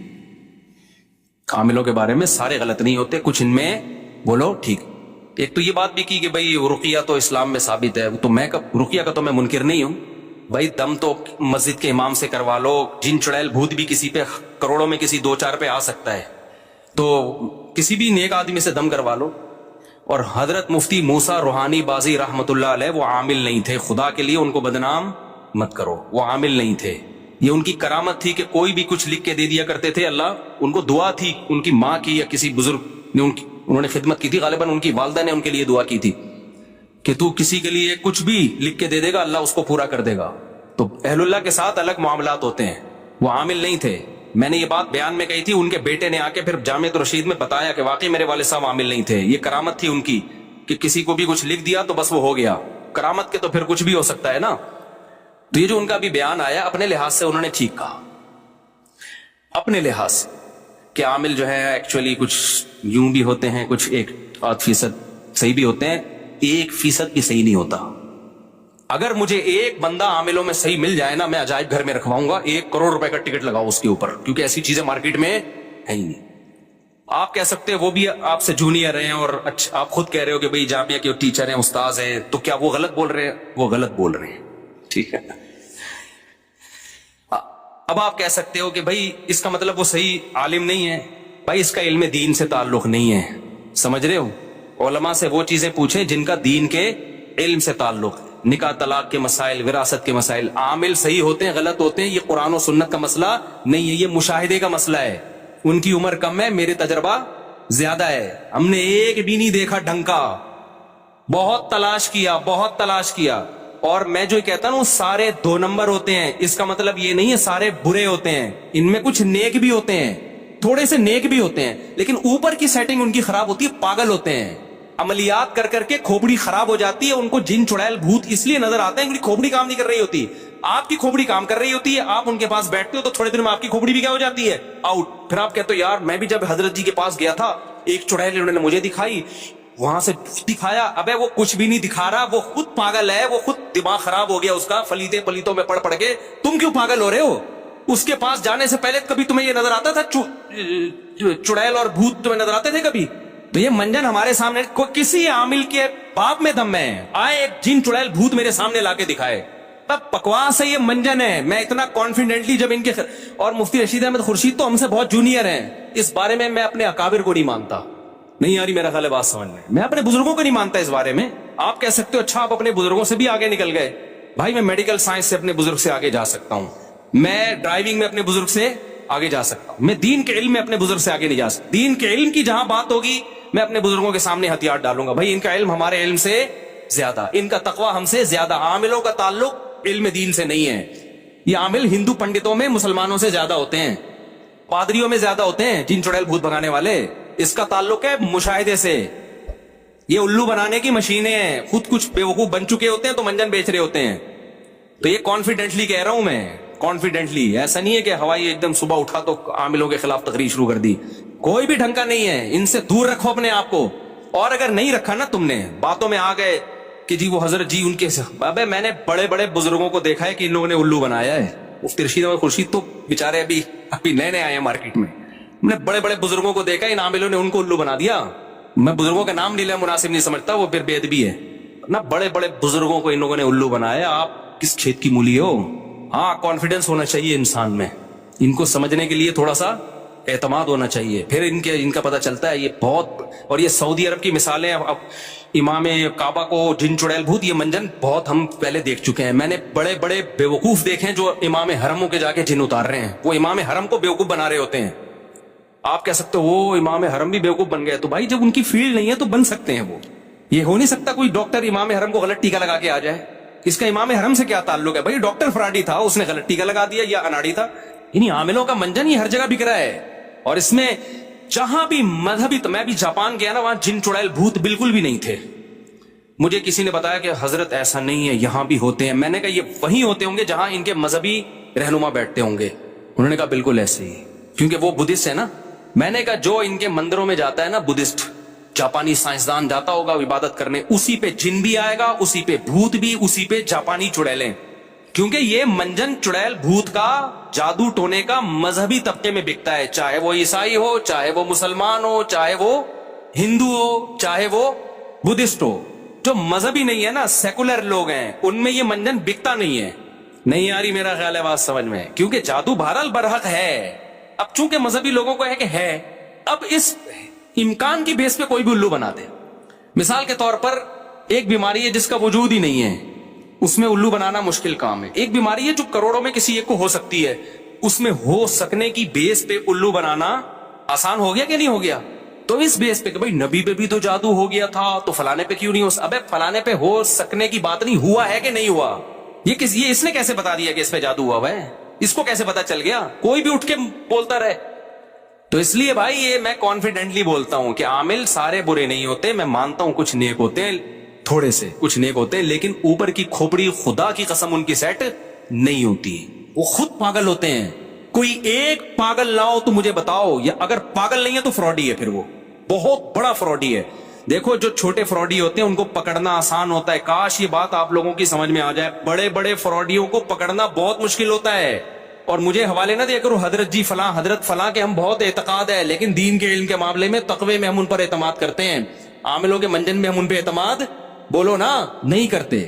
आमिलों के बारे में सारे गलत नहीं होते, कुछ इनमें बोलो ठीक। एक तो ये बात भी की कि भाई रुकिया तो इस्लाम में साबित है, तो मैं रुकिया का तो मैं मुनकिर नहीं हूं भाई। दम तो मस्जिद के इमाम से करवा लो। जिन चुड़ैल भूत भी किसी पे करोड़ों में किसी 2-4 पे आ सकता है, तो किसी भी नेक आदमी से दम करवा लो। और हजरत मुफ्ती मूसा रूहानी बाजी रहमतुल्लाह अलैह वो आमिल नहीं थे, खुदा के लिए उनको बदनाम मत करो, वो आमिल नहीं थे। ये उनकी करामत थी कि कोई भी कुछ लिख के दे दिया करते थे। अल्लाह उनको दुआ थी, उनकी माँ की या किसी बुजुर्ग ने उन्होंने खिदमत की थी, गालिबन उनकी वालदा ने उनके लिए दुआ की थी कि तू किसी के लिए कुछ भी लिख के दे देगा, अल्लाह उसको पूरा कर देगा। तो अहलुल्लाह के साथ अलग मामलात होते हैं। वो आमिल नहीं थे। मैंने ये बात बयान में कही थी, उनके बेटे ने आके फिर जामियत रशीद में बताया कि वाकई मेरे वाले साहब आमिल नहीं थे। ये करामत थी उनकी कि किसी को भी कुछ लिख दिया तो बस वो हो गया। करामत के तो फिर कुछ भी हो सकता है ना। तो ये जो उनका भी बयान आया, अपने लिहाज से उन्होंने ठीक कहा, अपने लिहाज से, कि आमिल जो है एक्चुअली कुछ यूं भी होते हैं, कुछ 1-8% सही भी होते हैं, 1% भी सही नहीं होता। अगर मुझे एक बंदा आमिलों में सही मिल जाए ना, मैं अजायब घर में रखवाऊंगा, 1 करोड़ रुपए का टिकट लगाओ उसके ऊपर, क्योंकि ऐसी चीजें मार्केट में है ही नहीं। आप कह सकते हैं वो भी आपसे जूनियर हैं और अच्छा, आप खुद कह रहे हो कि भाई जामिया के टीचर हैं, उस्ताद हैं, तो क्या वो गलत बोल रहे हैं? वो गलत बोल रहे हैं, ठीक है। अब आप कह सकते हो कि भाई इसका मतलब वो सही आलिम नहीं है। भाई इसका इल्म दीन से ताल्लुक नहीं है, समझ रहे हो? उलमा से वो चीजें पूछें जिनका दीन के इल्म से ताल्लुक, निकाह तलाक के मसाइल, विरासत के मसाइल। आमिल सही होते हैं गलत होते हैं, ये कुरान और सुन्नत का मसला नहीं है, ये मुशाहिदे का मसला है। उनकी उम्र कम है, मेरे तजर्बा ज्यादा है, हमने एक भी नहीं देखा ढंग का, बहुत तलाश किया। और मैं जो कहता हूं सारे 2 नंबर होते हैं, इसका मतलब ये नहीं है सारे बुरे होते हैं, इनमें कुछ नेक भी होते हैं, थोड़े से नेक भी होते हैं, लेकिन ऊपर की सेटिंग उनकी खराब होती है, पागल होते हैं, अमलियात कर करके खोपड़ी खराब हो जाती है, उनको जिन चुड़ैल भूत इसलिए नजर आते हैं, उनकी खोपड़ी काम नहीं कर रही होती। आपकी खोपड़ी काम कर रही होती है, आप उनके पास बैठते हो तो थोड़े दिन में आपकी खोपड़ी भी क्या हो जाती है, आउट। फिर आप कहते हो यार मैं भी जब हजरत जी के पास गया था, एक चुड़ैल उन्होंने मुझे दिखाई, वहां से दिखाया, अबे वो कुछ भी नहीं दिखा रहा, वो खुद पागल है, वो खुद दिमाग खराब हो गया उसका, फलीते पलीतों में पढ़ के। तुम क्यों पागल हो रहे हो? उसके पास जाने से पहले कभी तुम्हें ये नजर आता था चुड़ैल और भूत तुम्हें नजर आते थे कभी? तो ये मंजन हमारे सामने किसी आमिल के बाप में दम में आए, एक जिन चुड़ैल भूत मेरे सामने लाके दिखाए, तब बकवास है, ये मंजन है। मैं इतना कॉन्फिडेंटली जब इनके, और मुफ्ती रशीद अहमद खुर्शीद तो हमसे बहुत जूनियर हैं, इस बारे में मैं अपने अकाबिर को नहीं मानता। नहीं आ रही मेरा ख्याल है बात समझ में, मैं अपने बुजुर्गों को नहीं मानता इस बारे में। आप कह सकते हो अच्छा आप अपने बुजुर्गों से भी आगे निकल गए, भाई मैं मेडिकल साइंस से अपने बुजुर्ग से आगे जा सकता हूं, मैं ड्राइविंग में अपने बुजुर्ग से आगे जा सकता हूं, मैं दीन के इल्म में अपने बुजुर्ग से आगे नहीं जा सकता। दीन के इल्म की जहां बात होगी मैं अपने बुजुर्गों के सामने हथियार डालूंगा, भाई इनका इल्म हमारे इल्म से ज्यादा, इनका तकवा हमसे ज्यादा। आमिलों का ताल्लुक इल्म दीन से नहीं है, ये आमिल हिंदू पंडितों में मुसलमानों से ज्यादा होते हैं, पादरियों में ज्यादा होते हैं, जिन चुड़ैल भूत भगाने वाले। इसका ताल्लुक है मुशाहिदे से। ये उल्लू बनाने की मशीनें हैं, खुद कुछ बेवकूफ बन चुके होते हैं तो मंजन बेच रहे होते हैं। तो ये कॉन्फिडेंटली कह रहा हूं मैं, कॉन्फिडेंटली, ऐसा नहीं है कि हवाई एकदम सुबह उठा तो आमिलों के खिलाफ तकरीर शुरू कर दी, कोई भी ढंग का नहीं है। इनसे दूर रखो अपने आप को, और अगर नहीं रखा ना तुमने, बातों में आ गए कि जी वो हजरत जी उनके, अबे मैंने बड़े बड़े बुजुर्गों को देखा है कि इन लोगों ने उल्लू बनाया है। मुफ्ती रशीद अहमद खुर्शीद तो बेचारे अभी नए नए आए हैं मार्केट में, हमने बड़े बड़े बुजुर्गों को देखा, इन आमिलों ने उनको उल्लू बना दिया। मैं बुजुर्गों का नाम लेना मुनासिब नहीं समझता, वो फिर बेअदबी है ना। बड़े बड़े बुजुर्गों को इन लोगों ने उल्लू बनाया, आप किस खेत की मूली हो? हाँ, कॉन्फिडेंस होना चाहिए इंसान में, इनको समझने के लिए थोड़ा सा एतमाद होना चाहिए, फिर इनका पता चलता है ये बहुत। और ये सऊदी अरब की मिसालें, अब इमाम काबा को जिन चुड़ैल भूत, ये मंजन बहुत हम पहले देख चुके हैं। मैंने बड़े बड़े बेवकूफ देखे हैं जो इमाम हरमों के जाके जिन उतार रहे हैं, वो इमाम हरम को बेवकूफ बना रहे होते हैं। आप कह सकते हो वो इमाम हरम भी बेवकूफ बन गए, तो भाई जब उनकी फील्ड नहीं है तो बन सकते हैं वो। ये हो नहीं सकता कोई डॉक्टर इमाम हरम को गलत टीका लगा के आ जाए, इसका इमाम हरम से क्या ताल्लुक है? भाई डॉक्टर फराडी था, उसने गलत टीका लगा दिया, या अनाड़ी था। इन्हीं आमिलों का मंजन ये हर जगह बिक रहा है। और इसमें जहां भी मजहबी, तो मैं भी जापान गया ना, वहां जिन चुड़ैल भूत बिल्कुल भी नहीं थे। मुझे किसी ने बताया कि हजरत ऐसा नहीं है, यहां भी होते हैं। मैंने कहा ये वहीं होते होंगे जहां इनके मजहबी रहनुमा बैठते होंगे। उन्होंने कहा बिल्कुल ऐसे ही, क्योंकि वो बुद्धिस्ट है ना। मैंने कहा जो इनके मंदिरों में जाता है ना बुद्धिस्ट, जापानी साइंसदान जाता होगा इबादत करने, उसी पे जिन भी आएगा, उसी पे भूत भी, उसी पे जापानी चुड़ैलें। क्योंकि ये मंजन चुड़ैल भूत का, जादू टोने का मजहबी तबके में बिकता है, चाहे वो ईसाई हो, चाहे वो मुसलमान हो, चाहे वो हिंदू हो, चाहे वो बुद्धिस्ट हो। जो मजहबी नहीं है ना, सेकुलर लोग हैं, उनमें ये मंजन बिकता नहीं है। नहीं आ रही मेरा ख्याल है बात समझ में, क्योंकि जादू बहरहाल बरहक है। अब चूंकि मजहबी लोगों को है कि है, अब इस इम्कान की बेस पे कोई भी उल्लू बना दे। मिसाल के तौर पर एक बीमारी है जिसका वजूद ही नहीं है, उसमें उल्लू बनाना मुश्किल काम है। एक बीमारी है जो करोड़ों में किसी एक को हो सकती है, उसमें हो सकने की बेस पे उल्लू बनाना आसान हो गया कि नहीं हो गया? तो इस बेस पे कि भाई नबी पे भी तो जादू हो गया था, तो फलाने पे क्यों नहीं हो? अबे फलाने पे हो सकने की बात नहीं, हुआ है कि नहीं हुआ? ये इसने कैसे बता दिया कि इस पे जादू हुआ है? इसको कैसे पता चल गया? कोई भी उठ के बोलता रहे। तो इसलिए भाई ये मैं कॉन्फिडेंटली बोलता हूं कि आमिल सारे बुरे नहीं होते। मैं मानता हूं कुछ नेक होते हैं, थोड़े से कुछ नेक होते हैं, लेकिन ऊपर की खोपड़ी खुदा की कसम उनकी सेट नहीं होती, वो खुद पागल होते हैं। कोई एक पागल लाओ तो मुझे बताओ, या अगर पागल नहीं है तो फ्रॉडी है, फिर वो बहुत बड़ा फ्रॉडी है। देखो जो छोटे फ्रॉडी होते हैं उनको पकड़ना आसान होता है। काश ये बात आप लोगों की समझ में आ जाए, बड़े बड़े फ्रॉडियों को पकड़ना बहुत मुश्किल होता है। और मुझे हवाले ना दिया करो हजरत जी फलां, हजरत फलां के हम बहुत एतकाद है, लेकिन दीन के इल्म के मामले में, तकवे में हम उन पर एतमाद करते हैं। आमिलों के मंजन में हम उन पर एतमाद बोलो ना नहीं करते।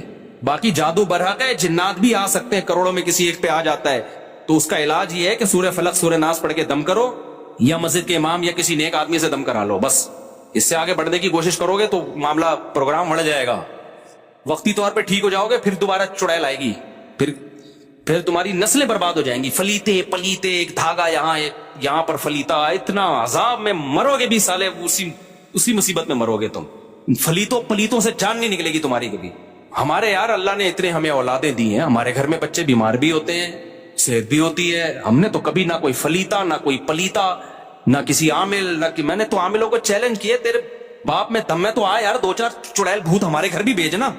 बाकी जादू बरहक है, जिन्नात भी आ सकते हैं, करोड़ों में किसी एक पे आ जाता है। तो उसका इलाज ये है कि सूरह फलक सूरह नास पढ़ के दम करो, या मस्जिद के इमाम या किसी नेक आदमी से दम करा लो, बस اس سے آگے بڑھنے کی کوشش کرو گے تو معاملہ پروگرام بڑھ جائے گا. وقتی طور پہ ٹھیک ہو جاؤ گے, پھر دوبارہ چڑیل آئے گی, پھر تمہاری نسلیں برباد ہو جائیں گی. فلیتے پلیتے, ایک دھاگا یہاں پر فلیتا, اتنا عذاب میں مرو گے بھی سالے, اسی مصیبت میں مرو گے تم. پلیتوں سے جان نہیں نکلے گی تمہاری کبھی. ہمارے یار اللہ نے اتنے ہمیں اولادیں دی ہیں, ہمارے گھر میں بچے بیمار بھی ہوتے ہیں, صحت بھی ہوتی ہے. ہم نے تو کبھی نہ کوئی فلیتا, نہ کوئی پلیتا, نہ کسی عامل, نہ کہ میں نے تو عاملوں کو چیلنج کیے, تیرے باپ میں دم میں تو آ یار, 2-4 چڑیل بھوت ہمارے گھر بھی بھیجنا.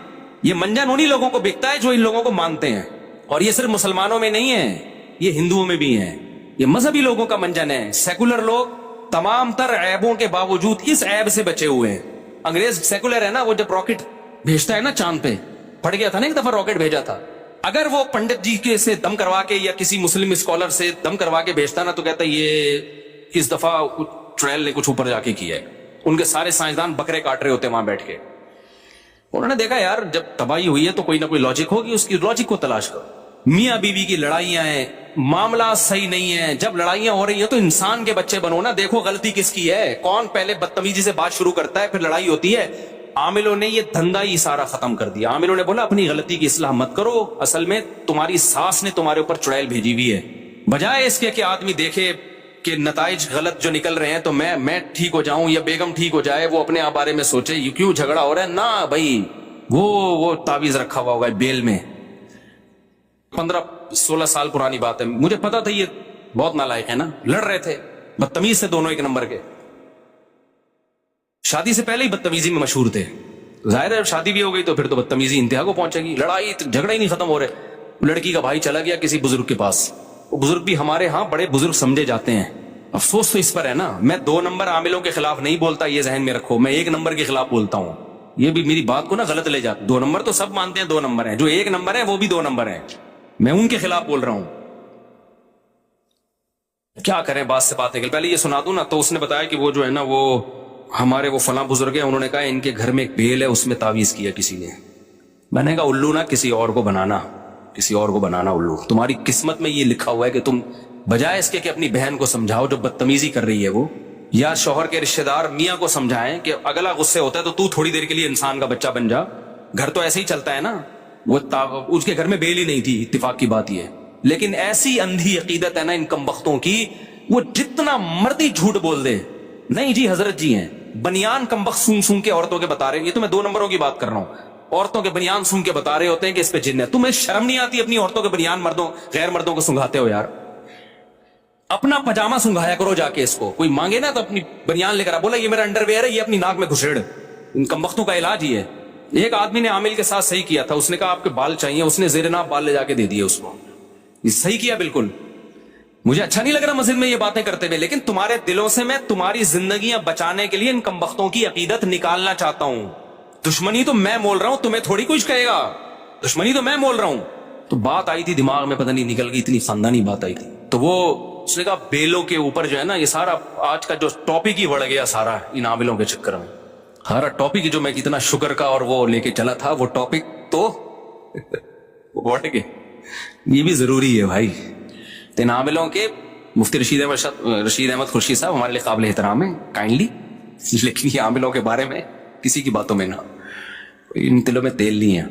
یہ منجن انہی لوگوں کو بکتا ہے جو ان لوگوں کو مانتے ہیں. اور یہ صرف مسلمانوں میں نہیں ہے, یہ ہندوؤں میں بھی ہیں. یہ مذہبی لوگوں کا منجن ہے. سیکولر لوگ تمام تر عیبوں کے باوجود اس عیب سے بچے ہوئے ہیں. انگریز سیکولر ہے نا, وہ جب راکٹ بھیجتا ہے نا چاند پہ, پھٹ گیا تھا نا ایک دفعہ راکٹ بھیجا تھا, اگر وہ پنڈت جی کے سے دم کروا کے یا کسی مسلم اسکالر سے دم کروا کے بھیجتا نا, تو کہتا یہ اس دفعہ چڑیل نے کچھ اوپر جا کے کیا ہے. ان کے سارے سائنسدان بکرے کاٹ رہے ہوتے وہاں بیٹھ کے. انہوں نے دیکھا یار جب تباہی ہوئی ہے تو کوئی نہ کوئی لاجک ہوگی, اس کی لاجک کو تلاش کرو. میاں بیوی کی لڑائیاں ہیں, معاملہ صحیح نہیں ہے. جب لڑائیاں ہو رہی ہیں تو انسان کے بچے بنو نا, دیکھو غلطی کس کی ہے, کون پہلے بدتمیزی سے بات شروع کرتا ہے, پھر لڑائی ہوتی ہے. عاملوں نے یہ دھندا ہی سارا ختم کر دیا. عاملوں نے بولا اپنی غلطی کی اصلاح مت کرو, اصل میں تمہاری ساس نے تمہارے اوپر چڑیل بھیجی ہوئی ہے. بجائے اس کے کہ آدمی دیکھے کہ نتائج غلط جو نکل رہے ہیں تو میں ٹھیک ہو جاؤں یا بیگم ٹھیک ہو جائے, وہ اپنے آپ بارے میں سوچے یہ کیوں جھگڑا ہو رہا ہے. نہ بھائی, وہ تعویذ رکھا ہوا ہوگا بیل میں, 15-16 سال پرانی بات ہے. مجھے پتا تھا یہ بہت نالائق ہے نا, لڑ رہے تھے بدتمیز سے, دونوں ایک نمبر کے. شادی سے پہلے ہی بدتمیزی میں مشہور تھے. ظاہر ہے شادی بھی ہو گئی تو پھر تو بدتمیزی انتہا کو پہنچے گی. لڑائی جھگڑا ہی نہیں ختم ہو رہے. لڑکی کا بھائی چلا گیا کسی بزرگ کے پاس, وہ بزرگ بھی ہمارے ہاں بڑے بزرگ سمجھے جاتے ہیں. افسوس تو اس پر ہے نا, میں 2 نمبر عاملوں کے خلاف نہیں بولتا, یہ ذہن میں رکھو, میں 1 نمبر کے خلاف بولتا ہوں. یہ بھی میری بات کو نا غلط لے جاتا. 2 نمبر تو سب مانتے ہیں 2 نمبر ہیں, جو 1 نمبر ہیں وہ بھی 2 نمبر ہیں. میں ان کے خلاف بول رہا ہوں. کیا کریں, بات سے بات ہے. پہلے یہ سنا دوں نا, تو اس نے بتایا کہ وہ جو ہے نا وہ ہمارے وہ فلاں بزرگ ہیں, انہوں نے کہا ان کے گھر میں ایک بیل ہے, اس میں تعویذ کیا کسی نے. میں نے کہا الو نا, کسی اور کو بنانا الو. تمہاری قسمت میں یہ لکھا ہوا ہے کہ تم بجائے اس کے کہ اپنی بہن کو سمجھاؤ جو بدتمیزی کر رہی ہے وہ, یا شوہر کے رشتہ دار میاں کو سمجھائیں کہ اگلا غصے ہوتا ہے تو تھوڑی دیر کے لیے انسان کا بچہ بن جا, گھر تو ایسے ہی چلتا ہے نا. وہ اس کے گھر میں بیل ہی نہیں تھی, اتفاق کی بات یہ ہے. لیکن ایسی اندھی عقیدت ہے نا ان کم بختوں کی, وہ جتنا مرضی جھوٹ بول دے, نہیں جی حضرت جی ہیں بنیان کم بخت سون کے عورتوں کے بتا رہے ہیں. یہ تو میں 2 نمبروں کی بات کر رہا ہوں. عورتوں کے بنیان سن کے بتا رہے ہوتے ہیں کہ اس پہ جن ہے. تمہیں شرم نہیں آتی اپنی عورتوں کے بنیان غیر مردوں کو سنگھاتے ہو یار. اپنا پجامہ سنگھایا کرو جا کے. اس کو کوئی مانگے نا تو اپنی بنیان لے کر بولا یہ میرا انڈر ویئر ہے, یہ اپنی ناک میں گھسیڑ. ان کم بختوں کا علاج ہی ہے. ایک آدمی نے عامل کے ساتھ صحیح کیا تھا, اس نے کہا آپ کے بال چاہیے, اس نے زیر ناف بال لے جا کے دے دیے اس کو. یہ صحیح کیا بالکل. مجھے اچھا نہیں لگ رہا مسجد میں یہ باتیں کرتے ہوئے, لیکن تمہارے دلوں سے میں تمہاری زندگیاں بچانے کے لیے ان کم بختوں کی عقیدت نکالنا چاہتا ہوں. دشمنی تو میں مول رہا ہوں, تمہیں تھوڑی کچھ کہے گا. دشمنی تو میں مول رہا ہوں. تو بات آئی تھی دماغ میں, پتہ نہیں نکل گئی, اتنی خاندانی بات آئی تھی. تو وہ اس نے کہا بیلوں کے اوپر جو ہے نا, یہ سارا آج کا جو ٹاپک ہی بڑھ گیا سارا ان عاملوں کے چکر میں. ہمارا ٹاپک جو میں کتنا شکر کا اور وہ لے کے چلا تھا, وہ ٹاپک تو بڑھ گئے. یہ بھی ضروری ہے بھائی. ان عاملوں کے مفتی رشید احمد خورشید صاحب ہمارے لیے قابل احترام ہے کائنڈلی, لیکن یہ عاملوں کے بارے میں کسی کی باتوں میں نہ, ان دلوں میں تیل نہیں ہے.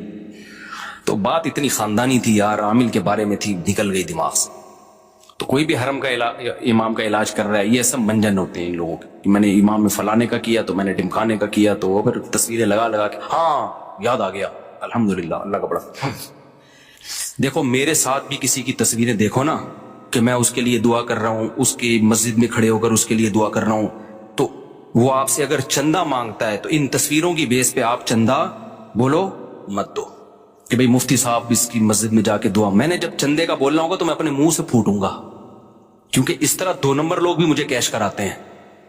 تو بات اتنی خاندانی تھی یار, عامل کے بارے میں تھی, نکل گئی دماغ سے. تو کوئی بھی حرم کا امام کا علاج کر رہا ہے, یہ سب منجن ہوتے ہیں ان لوگوں کے. میں نے امام میں فلانے کا کیا, تو میں نے ڈمکانے کا کیا, تو وہ پھر تصویریں لگا کے ہاں یاد آ گیا, الحمدللہ اللہ کا بڑا. دیکھو میرے ساتھ بھی کسی کی تصویریں دیکھو نا, کہ میں اس کے لیے دعا کر رہا ہوں, اس کی مسجد میں کھڑے ہو کر اس کے لیے دعا کر رہا ہوں, تو وہ آپ سے اگر چندہ مانگتا ہے تو ان تصویروں کی بیس پہ آپ چندہ بولو مت دو کہ بھئی مفتی صاحب اس کی مسجد میں جا کے دعا. میں نے جب چندے کا بولنا ہوگا تو میں اپنے منہ سے پھوٹوں گا, کیونکہ اس طرح 2 نمبر لوگ بھی مجھے کیش کراتے ہیں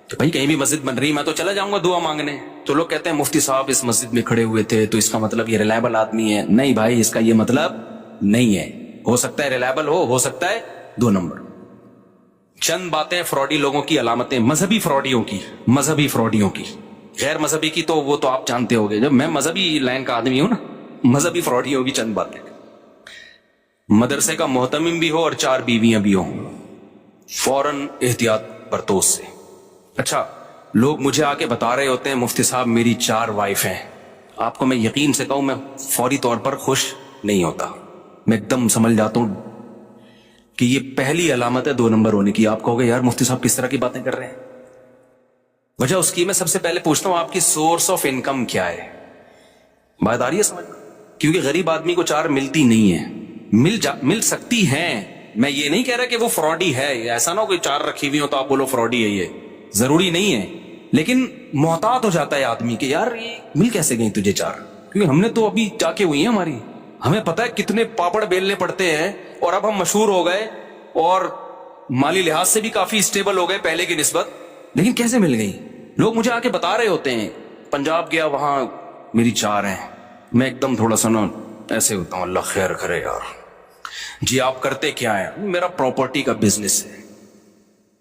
کہ بھائی کہیں بھی مسجد بن رہی, میں تو چلا جاؤں گا دعا مانگنے. تو لوگ کہتے ہیں مفتی صاحب اس مسجد میں کھڑے ہوئے تھے, تو اس کا مطلب یہ ریلائبل آدمی ہے. نہیں بھائی, اس کا یہ مطلب نہیں ہے. ہو سکتا ہے ریلائبل ہو سکتا ہے 2 نمبر. چند باتیں فراڈی لوگوں کی علامتیں, مذہبی فراڈیوں کی. غیر مذہبی کی تو وہ تو آپ جانتے ہوگے, جب میں مذہبی لائن کا آدمی ہوں نا. مذہبی فراڈیوں کی چند باتیں. مدرسے کا محتمم بھی ہو اور 4 بیویاں بھی ہوں, فوراً احتیاط برتو اس سے. اچھا لوگ مجھے آ کے بتا رہے ہوتے ہیں مفتی صاحب میری 4 وائف ہیں. آپ کو میں یقین سے کہوں میں فوری طور پر خوش نہیں ہوتا. میں ایک دم سمجھ جاتا ہوں کہ یہ پہلی علامت ہے 2 نمبر ہونے کی. آپ کہو گے یار مفتی صاحب کس طرح کی باتیں کر رہے ہیں. وجہ اس کی میں سب سے پہلے پوچھتا ہوں آپ کی سورس آف انکم کیا ہے. بات آ رہی ہے سمجھ؟ کیونکہ غریب آدمی کو 4 ملتی نہیں ہے. مل سکتی ہیں. میں یہ نہیں کہہ رہا کہ وہ فراڈی ہے, ایسا نہ ہو کوئی 4 رکھی ہوئی ہو تو آپ بولو فراڈی ہے, یہ ضروری نہیں ہے. لیکن محتاط ہو جاتا ہے آدمی کہ یار یہ مل کیسے گئی تجھے 4, کیونکہ ہم نے تو ابھی جا کے ہوئی ہیں ہماری, ہمیں پتا ہے کتنے پاپڑ بیلنے پڑتے ہیں, اور اب ہم مشہور ہو گئے اور مالی لحاظ سے بھی کافی اسٹیبل ہو گئے پہلے کی نسبت, لیکن کیسے مل گئی. لوگ مجھے آ کے بتا رہے ہوتے ہیں پنجاب گیا وہاں میری 4 ہیں. میں ایک دم تھوڑا سا نا ایسے ہوتا ہوں, اللہ خیر کرے یار. جی آپ کرتے کیا ہیں؟ میرا پراپرٹی کا بزنس ہے.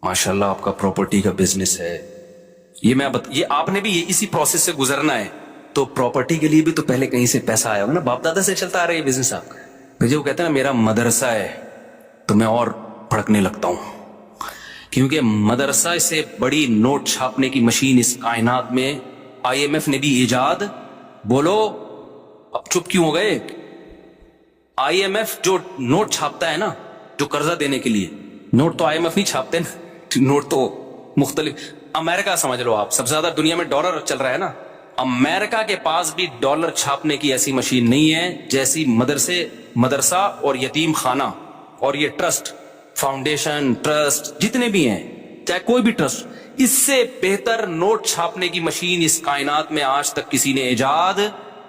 ماشاءاللہ آپ کا پراپرٹی کا بزنس ہے. یہ آپ نے بھی اسی پروسیس سے گزرنا ہے. تو پراپرٹی کے لیے بھی تو پہلے کہیں سے پیسہ آیا ہوگا نا, باپ دادا سے چلتا آ رہا ہے یہ بزنس آپ کا. پھر وہ کہتے ہیں نا میرا مدرسہ ہے, تو میں اور بھڑکنے لگتا ہوں, کیونکہ مدرسہ سے بڑی نوٹ چھاپنے کی مشین اس کائنات میں IMF نے بھی ایجاد. بولو اب چپ کیوں ہو گئے؟ IMF جو نوٹ چھاپتا ہے نا, جو قرضہ دینے کے لیے, نوٹ تو IMF نہیں چھاپتے نا, نوٹ تو مختلف. امریکہ سمجھ لو آپ, سب سے زیادہ دنیا میں ڈالر چل رہا ہے نا, امریکہ کے پاس بھی ڈالر چھاپنے کی ایسی مشین نہیں ہے جیسی مدرسہ اور یتیم خانہ اور یہ ٹرسٹ, فاؤنڈیشن, ٹرسٹ جتنے بھی ہیں, چاہے کوئی بھی ٹرسٹ, اس سے بہتر نوٹ چھاپنے کی مشین اس کائنات میں آج تک کسی نے ایجاد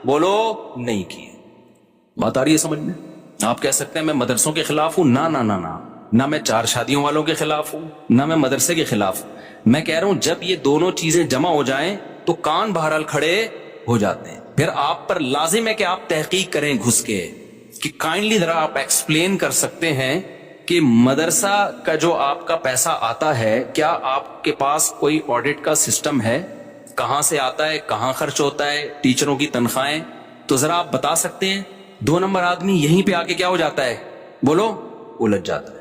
بولو نہیں کی. بات آ رہی ہے سمجھ میں؟ آپ کہہ سکتے ہیں میں مدرسوں کے خلاف ہوں. نہ میں 4 شادیوں والوں کے خلاف ہوں, نہ میں مدرسے کے خلاف ہوں. میں کہہ رہا ہوں جب یہ دونوں چیزیں جمع ہو جائیں تو کان بہرحال کھڑے ہو جاتے ہیں. پھر آپ پر لازم ہے کہ آپ تحقیق کریں گھس کے, کہ کائنڈلی ذرا آپ ایکسپلین کر سکتے ہیں کہ مدرسہ کا جو آپ کا پیسہ آتا ہے, کیا آپ کے پاس کوئی آڈٹ کا سسٹم ہے؟ کہاں سے آتا ہے, کہاں خرچ ہوتا ہے, ٹیچروں کی تنخواہیں, تو ذرا آپ بتا سکتے ہیں. 2 نمبر آدمی یہیں پہ آ کے کیا ہو جاتا ہے بولو, الجھ جاتا ہے.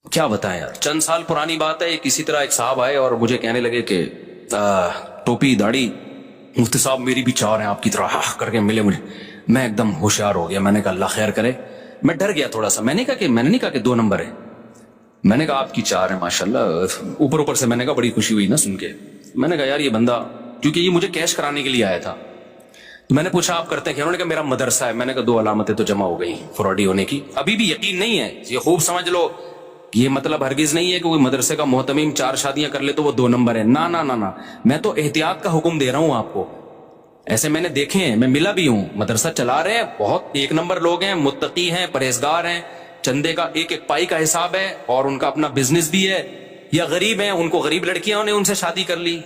کیا بتائیں یار, چند سال پرانی بات ہے, کسی طرح ایک صاحب آئے اور مجھے کہنے لگے کہ ٹوپی داڑھی مفتی صاحب میری بھی 4 ہیں آپ کی طرح کر کے ملے مجھے. میں ایک دم ہوشیار ہو گیا, میں نے کہا اللہ خیر کرے. میں ڈر گیا تھوڑا سا, میں نے نہیں کہا کہ 2 نمبر ہے, میں نے کہا آپ کی 4 ہیں ماشاءاللہ. اوپر سے میں نے کہا بڑی خوشی ہوئی نا سن کے. میں نے کہا یار یہ بندہ, کیونکہ یہ مجھے کیش کرانے کے لیے آیا تھا, میں نے پوچھا آپ کرتے ہیں؟ انہوں نے کہا میرا مدرسہ ہے. میں نے کہا 2 علامتیں تو جمع ہو گئی فراڈی ہونے کی. ابھی بھی یقین نہیں ہے, یہ خوب سمجھ لو, یہ مطلب ہرگز نہیں ہے کہ کوئی مدرسے کا محتمیم 4 شادیاں کر لے تو وہ 2 نمبر ہے. نہ, میں تو احتیاط کا حکم دے رہا ہوں آپ کو. ایسے میں نے دیکھے ہیں, میں ملا بھی ہوں, مدرسہ چلا رہے ہیں, بہت 1 نمبر لوگ ہیں, متقی ہیں, پرہیزگار ہیں, چندے کا ایک پائی کا حساب ہے, اور ان کا اپنا بزنس بھی ہے. یا غریب ہیں, ان کو غریب لڑکیاں نے ان سے شادی کر لی.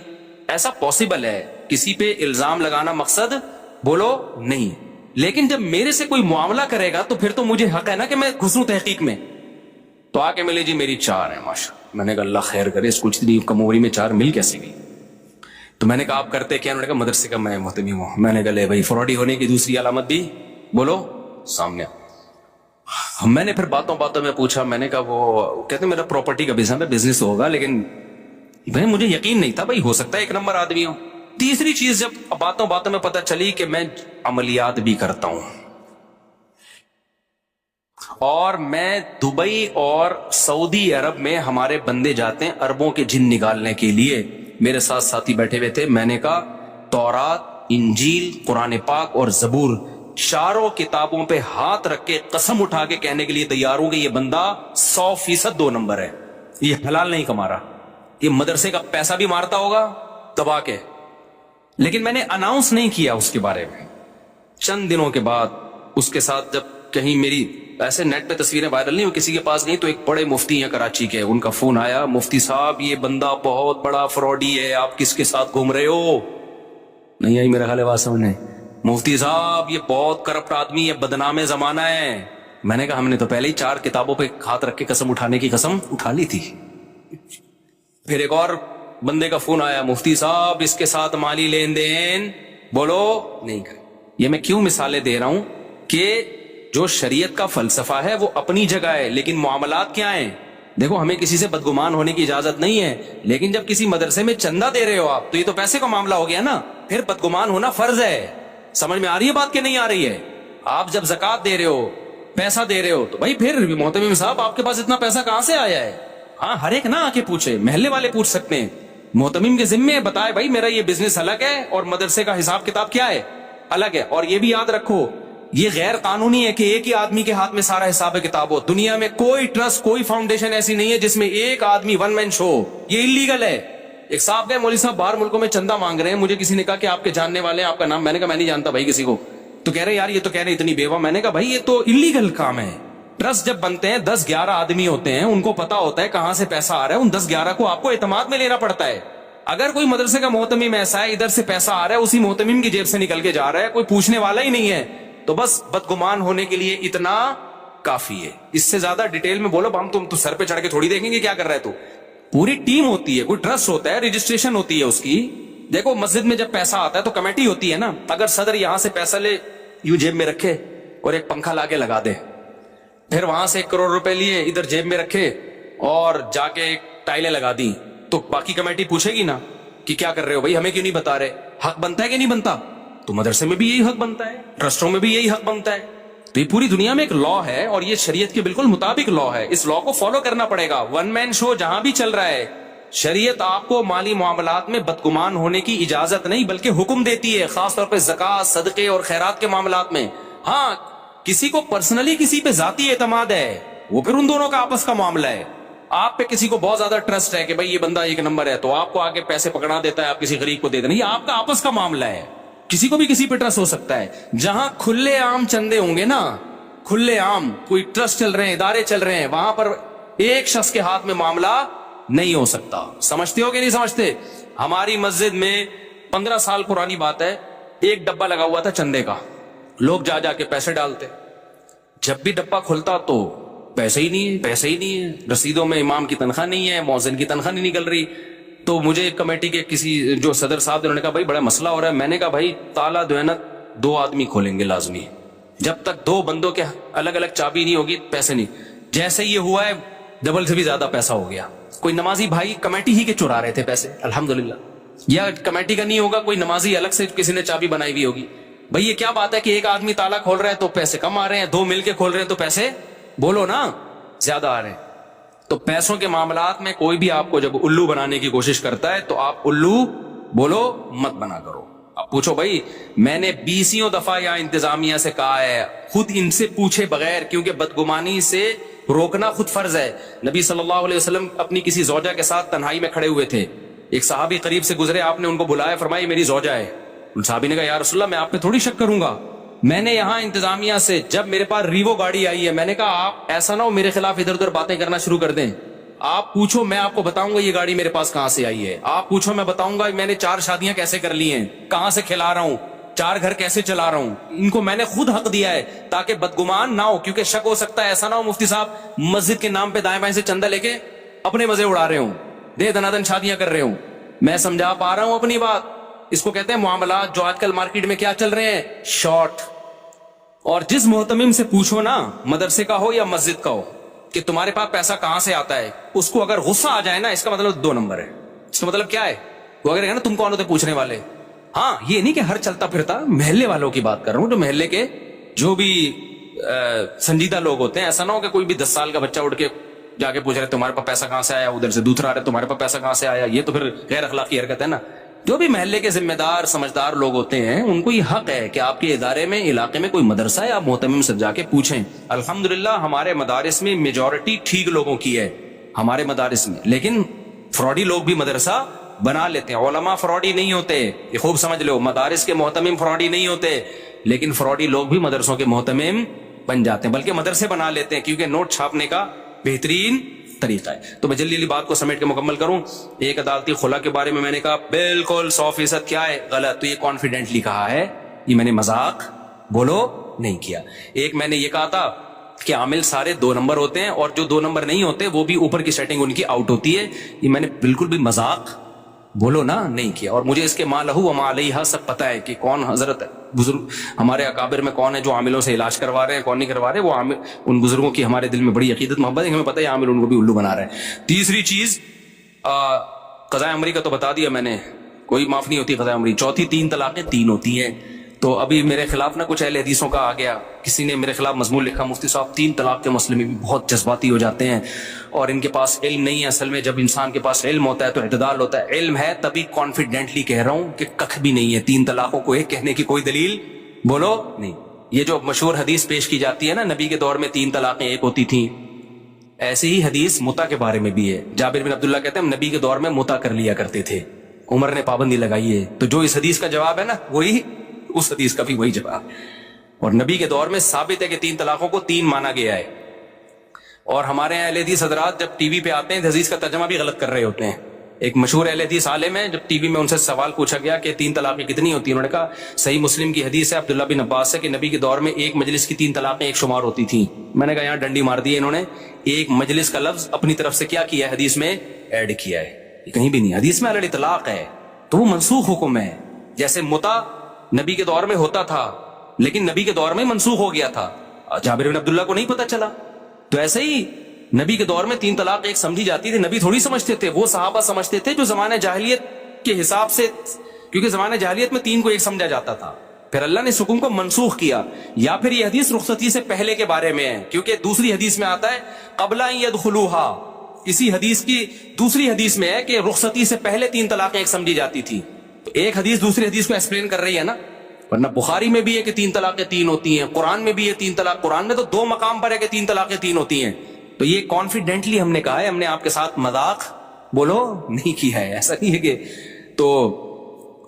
ایسا پاسبل ہے, کسی پہ الزام لگانا مقصد بولو نہیں. لیکن جب میرے سے کوئی معاملہ کرے گا تو پھر تو مجھے حق ہے نا کہ میں گھسوں تحقیق میں. تو آ کے ملے جی میری 4 ہیں ماشاء. میں نے کہا اللہ خیر کرے, اس کچھ کم عمری میں 4 مل کیسے گئی. تو میں نے کہا آپ کرتے کیا؟ انہوں نے کہا مدرسے کا میں محتمیم ہوں. میں نے کہا لے بھائی, فراڈی ہونے کی دوسری علامت بھی بولو سامنے. میں نے پھر باتوں میں پوچھا, میں نے کہا وہ کہتے میرا پراپرٹی کا بزنس ہوگا, لیکن بھائی مجھے یقین نہیں تھا, بھائی ہو سکتا ہے 1 نمبر آدمی ہو. تیسری چیز جب باتوں میں پتہ چلی کہ میں عملیات بھی کرتا ہوں, اور میں دبئی اور سعودی عرب میں ہمارے بندے جاتے ہیں اربوں کے جن نکالنے کے لیے. میرے ساتھ ساتھی بیٹھے ہوئے تھے. میں نے کہا تورات, انجیل, قرآن پاک اور زبور 4 کتابوں پہ ہاتھ رکھ کے قسم اٹھا کے کہنے کے لیے تیار ہوں کہ یہ بندہ 100% 2 نمبر ہے. یہ حلال نہیں کما رہا, یہ مدرسے کا پیسہ بھی مارتا ہوگا دبا کے, لیکن میں نے اناؤنس نہیں کیا اس کے بارے میں. چند دنوں کے بعد اس کے ساتھ جب کہیں میری ایسے نیٹ پہ تصویریں وائرل نہیں ہوئی, کسی کے پاس گئی, تو ایک بڑے مفتی ہیں کراچی کے, ان کا فون آیا, مفتی صاحب یہ بندہ بہت بڑا فراڈی ہے, آپ کس کے ساتھ گھوم رہے ہو؟ نہیں آئی میرا خیال ہے بات سمجھنے. مفتی صاحب یہ بہت کرپٹ آدمی ہے, بدنام زمانہ ہے. میں نے کہا ہم نے تو پہلے ہی 4 کتابوں پہ ہاتھ رکھ کے قسم اٹھانے کی قسم اٹھا لی تھی. پھر ایک اور بندے کا فون آیا, مفتی صاحب اس کے ساتھ مالی لین دین بولو نہیں کر. یہ میں کیوں مثالیں دے رہا ہوں کہ جو شریعت کا فلسفہ ہے وہ اپنی جگہ ہے, لیکن معاملات کیا ہیں देखो हमें किसी से बदगुमान होने की इजाजत नहीं है, लेकिन जब किसी मदरसे में चंदा दे रहे हो आप, तो ये तो पैसे का मामला हो गया ना, फिर बदगुमान होना फर्ज है। समझ में आ रही है बात कि नहीं आ रही है? आप जब ज़कात दे रहे हो, पैसा दे रहे हो, तो भाई फिर मोहतमिम साहब आपके पास इतना पैसा कहां से आया है? हाँ, हर एक ना आके पूछे, महल्ले वाले पूछ सकते हैं, मोहतमिम के जिम्मे बताए भाई मेरा ये बिजनेस अलग है और मदरसे का हिसाब किताब क्या है, अलग है। और ये भी याद रखो, ये गैर कानूनी है कि एक ही आदमी के हाथ में सारा हिसाब किताब हो। दुनिया में कोई ट्रस्ट, कोई फाउंडेशन ऐसी नहीं है जिसमें एक आदमी वन मैन शो, ये इलीगल है। एक साहब गए, मौलवी साहब बाहर मुल्कों में चंदा मांग रहे हैं, मुझे किसी ने कहा कि आपके जानने वाले हैं, आपका नाम, मैंने कहा मैं नहीं जानता भाई किसी को। तो कह रहे यार ये तो कह रहे इतनी बेवा, मैंने कहा भाई ये तो इलीगल काम है। ट्रस्ट जब बनते हैं 10-11 आदमी होते हैं, उनको पता होता है कहां से पैसा आ रहा है, उन 10-11 को आपको एतमाद में लेना पड़ता है। अगर कोई मदरसे का मोहतमिम ऐसा है, इधर से पैसा आ रहा है, उसी मोहतमिम की जेब से निकल के जा रहा है, कोई पूछने वाला ही नहीं है, तो बस बदगुमान होने के लिए इतना काफी है। इससे ज्यादा डिटेल में बोलो हम तुम तो सर पे चढ़ के थोड़ी देखेंगे क्या कर रहा है तू। पूरी टीम होती है, कोई ट्रस्ट होता है, रजिस्ट्रेशन होती है उसकी। देखो मस्जिद में जब पैसा आता है तो कमेटी होती है ना। अगर सदर यहां से पैसा ले, यूं जेब में रखे और एक पंखा लाके लगा दे, फिर वहां से 1 करोड़ रुपए लिए इधर जेब में रखे और जाके टाइलें लगा दी, तो बाकी कमेटी पूछेगी ना कि क्या कर रहे हो भाई, हमें क्यों नहीं बता रहे? हक बनता है कि नहीं बनता? तो मदरसे में भी यही हक बनता है, ट्रस्टों में भी यही हक बनता है। तो ये पूरी दुनिया में एक लॉ है और ये शरीयत के बिल्कुल मुताबिक लॉ है। इस लॉ को फॉलो करना पड़ेगा। वन मैन शो जहां भी चल रहा है, शरीयत आपको माली मामलात में बदगुमान होने की इजाजत नहीं बल्कि हुक्म देती है, खासतौर पर ज़कात, सदक़े और खैरात के मामलात में। हाँ, किसी को पर्सनली किसी पे जाती एतमाद है, वो फिर उन दोनों का आपस का मामला है। आप पे किसी को बहुत ज्यादा ट्रस्ट है कि भाई ये बंदा एक नंबर है, तो आपको आगे पैसे पकड़ा देता है, आप किसी गरीब को दे देना, ये आपका आपस का मामला है। किसी को भी किसी पे ट्रस्ट हो सकता है। जहां खुले आम चंदे होंगे ना, खुले आम कोई ट्रस्ट चल रहे हैं, इदारे चल रहे हैं, वहां पर एक शख्स के हाथ में मामला नहीं हो सकता। समझते हो कि नहीं समझते? हमारी मस्जिद में 15 साल पुरानी बात है, एक डब्बा लगा हुआ था चंदे का, लोग जा जाके पैसे डालते, जब भी डब्बा खुलता तो पैसे ही नहीं है, पैसे ही नहीं है, रसीदों में इमाम की तनख्वाह नहीं है, मौज़िन की तनख्वाह नहीं निकल रही। तो मुझे कमेटी के किसी जो सदर साहब, उन्होंने कहा भाई बड़ा मसला हो रहा है। मैंने कहा भाई ताला जो है ना 2 आदमी खोलेंगे लाजमी, जब तक 2 बंदों के अलग अलग चाबी नहीं होगी पैसे नहीं। जैसे ये हुआ है डबल से भी ज्यादा पैसा हो गया। कोई नमाजी भाई कमेटी ही के चुरा रहे थे पैसे, अल्हम्दुलिल्लाह, या कमेटी का नहीं होगा, कोई नमाजी अलग से किसी ने चाबी बनाई हुई होगी। भाई ये क्या बात है कि एक आदमी ताला खोल रहा है तो पैसे कम आ रहे हैं, 2 मिलके खोल रहे हैं तो पैसे बोलो ना ज्यादा आ रहे हैं। तो पैसों के मामलात में कोई भी आपको जब उल्लू बनाने की कोशिश करता है तो आप उल्लू बोलो मत बना करो। अब पूछो भाई, मैंने 20 दफा या इंतजामिया से कहा है खुद इनसे पूछे बगैर, क्योंकि बदगुमानी से रोकना खुद फर्ज है। नबी सल्लल्लाहु अलैहि वसल्लम अपनी किसी ज़ौजा के साथ तन्हाई में खड़े हुए थे, एक सहाबी करीब से गुजरे, आपने उनको बुलाया, फरमाया मेरी ज़ौजा है। उन सहाबी ने कहा या रसूलल्लाह मैं आप पे थोड़ी शक करूंगा, मैंने यहाँ इंतजामिया से जब मेरे पास रीवो गाड़ी आई है, मैंने कहा आप ऐसा ना हो मेरे खिलाफ इधर उधर बातें करना शुरू कर दें, आप पूछो मैं आपको बताऊंगा ये गाड़ी मेरे पास कहां से आई है, आप पूछो मैं बताऊंगा मैंने 4 शादियां कैसे कर ली हैं, कहां से खिला रहा हूं, 4 घर कैसे चला रहा हूं। इनको मैंने खुद हक दिया है ताकि बदगुमान ना हो, क्योंकि शक हो सकता है ऐसा ना हो मुफ्ती साहब मस्जिद के नाम पे दाएं बाएं से चंदा लेके अपने मजे उड़ा रहे हो, दे दनादन शादियां कर रहे हो। मैं समझा पा रहा हूं अपनी बात। इसको कहते हैं मामला जो आजकल मार्केट में क्या चल रहे हैं, शॉर्ट। और जिस मोहतमिम से पूछो ना, मदरसे का हो या मस्जिद का हो, कि तुम्हारे पास पैसा कहां से आता है, उसको अगर गुस्सा आ जाए ना, इसका मतलब 2 नंबर है। इसका मतलब क्या है, वो अगर है ना तुम कौन होते पूछने वाले। हाँ, ये नहीं कि हर चलता फिरता, महल्ले वालों की बात कर रहा हूं, जो महल्ले के जो भी संजीदा लोग होते हैं। ऐसा ना हो कि कोई भी 10 साल का बच्चा उठ के जाके पूछ रहे तुम्हारे पास पैसा कहां से आया, उधर से दूसरा आ रहा है तुम्हारे पास पैसा कहां से आया, ये तो फिर गैर अखलाकी हरकत है ना। जो भी महल्ले के जिम्मेदार समझदार लोग होते हैं, उनको ये हक है कि आपके इदारे में, इलाके में कोई मदरसा है, आप मोहतमिम से जाके पूछें। अल्हम्दुलिल्लाह हमारे मदारिस में मेजॉरिटी ठीक लोगों की है हमारे मदारिस में, लेकिन फ्रॉडी लोग भी मदरसा बना लेते हैं। उलमा फ्रॉडी नहीं होते, ये खूब समझ लो, मदारिस के मोहतमिम फ्रॉडी नहीं होते, लेकिन फ्रॉडी लोग भी मदरसों के मोहतमिम बन जाते हैं, बल्कि मदरसे बना लेते हैं, क्योंकि नोट छापने का बेहतरीन तरीका है। तो मैं जल्दी जल्दी बात को समेट के मुकम्मल करूं। एक अदालती खुला के बारे में मैंने कहा बिल्कुल 100% क्या है गलत, तो ये कॉन्फिडेंटली कहा है, ये मैंने मजाक बोलो नहीं किया। एक मैंने ये कहा था कि आमिल सारे 2 नंबर होते हैं और जो 2 नंबर नहीं होते वो भी ऊपर की सेटिंग उनकी आउट होती है, ये मैंने बिल्कुल भी मजाक बोलो ना नहीं किया। और मुझे इसके मा लहू व मा अलैहा सब पता है कि कौन हजरत بزرگ ہمارے اکابر میں کون ہے جو عاملوں سے علاج کروا رہے ہیں، کون نہیں کروا رہے، وہ عامل ان بزرگوں کی ہمارے دل میں بڑی عقیدت محبت ہے، ہمیں پتہ ہے عامل ان کو بھی الو بنا رہے ہیں۔ تیسری چیز قضاء امری کا تو بتا دیا میں نے، کوئی معاف نہیں ہوتی قضاء امری۔ چوتھی 3 طلاقیں 3 ہوتی ہیں۔ تو ابھی میرے خلاف نہ کچھ اہل حدیثوں کا آ گیا، کسی نے میرے خلاف مضمون لکھا، مفتی صاحب 3 طلاق کے مسئلے میں بھی بہت جذباتی ہو جاتے ہیں اور ان کے پاس علم نہیں ہے۔ اصل میں جب انسان کے پاس علم ہوتا ہے تو اعتدال ہوتا ہے، علم ہے تبھی کانفیڈنٹلی کہہ رہا ہوں کہ ککھ بھی نہیں ہے، 3 طلاقوں کو ایک کہنے کی کوئی دلیل بولو نہیں۔ یہ جو مشہور حدیث پیش کی جاتی ہے نا، نبی کے دور میں 3 طلاقیں ایک ہوتی تھیں، ایسی ہی حدیث متا کے بارے میں بھی ہے۔ جابر بن عبداللہ کہتے ہیں ہم نبی کے دور میں متا کر لیا کرتے تھے، عمر نے پابندی لگائی ہے۔ تو جو اس حدیث کا جواب ہے نا، وہی اس حدیث کا بھی وہی جواب۔ اور نبی کے دور میں ثابت ہے کہ 3 طلاقوں کو 3 مانا گیا ہے۔ اور ہمارے اہل حدیث حضرات جب ٹی وی پہ آتے ہیں تو حدیث کا ترجمہ بھی غلط کر رہے ہوتے ہیں۔ ایک مشہور اہل حدیث عالم ہے، جب ٹی وی میں ان سے سوال پوچھا گیا کہ 3 طلاقیں کتنی ہوتی ہیں، انہوں نے کہا صحیح مسلم کی حدیث ہے عبداللہ بن عباس سے کہ نبی کے دور میں ایک مجلس کی 3 طلاقیں ایک شمار ہوتی تھیں۔ میں نے کہا یہاں ڈنڈی مار دی ہے انہوں نے، ایک مجلس کا لفظ اپنی طرف سے کیا کیا ہے، حدیث میں ایڈ کیا ہے، یہ کہیں بھی نہیں۔ حدیث میں الگ اطلاق ہے تو وہ منسوخ حکم ہے۔ جیسے متا نبی کے دور میں ہوتا تھا لیکن نبی کے دور میں منسوخ ہو گیا تھا، جابر بن عبداللہ کو نہیں پتا چلا۔ تو ایسے ہی نبی کے دور میں 3 طلاق ایک سمجھی جاتی تھی، نبی تھوڑی سمجھتے تھے، وہ صحابہ سمجھتے تھے جو زمانہ جاہلیت کے حساب سے، کیونکہ زمانہ جاہلیت میں 3 کو ایک سمجھا جاتا تھا، پھر اللہ نے اس حکم کو منسوخ کیا۔ یا پھر یہ حدیث رخصتی سے پہلے کے بارے میں ہے، کیونکہ دوسری حدیث میں آتا ہے قبل ان یدخلوہا، اسی حدیث کی دوسری حدیث میں ہے کہ رخصتی سے پہلے 3 طلاقیں ایک سمجھی جاتی تھی۔ تو ایک حدیث دوسری حدیث کو ایکسپلین کر رہی ہے نا، ورنہ بخاری میں بھی ہے کہ 3 طلاقیں 3 ہوتی ہیں، قرآن میں بھی ہے 3 طلاق، قرآن میں تو 2 مقام پر ہے کہ 3 طلاقیں 3 ہوتی ہیں۔ تو یہ کانفیڈنٹلی ہم نے کہا ہے، ہم نے آپ کے ساتھ مذاق بولو نہیں کیا ہے، ایسا نہیں ہے کہ تو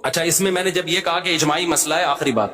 اچھا۔ اس میں نے جب یہ کہا کہ اجماعی مسئلہ ہے، آخری بات،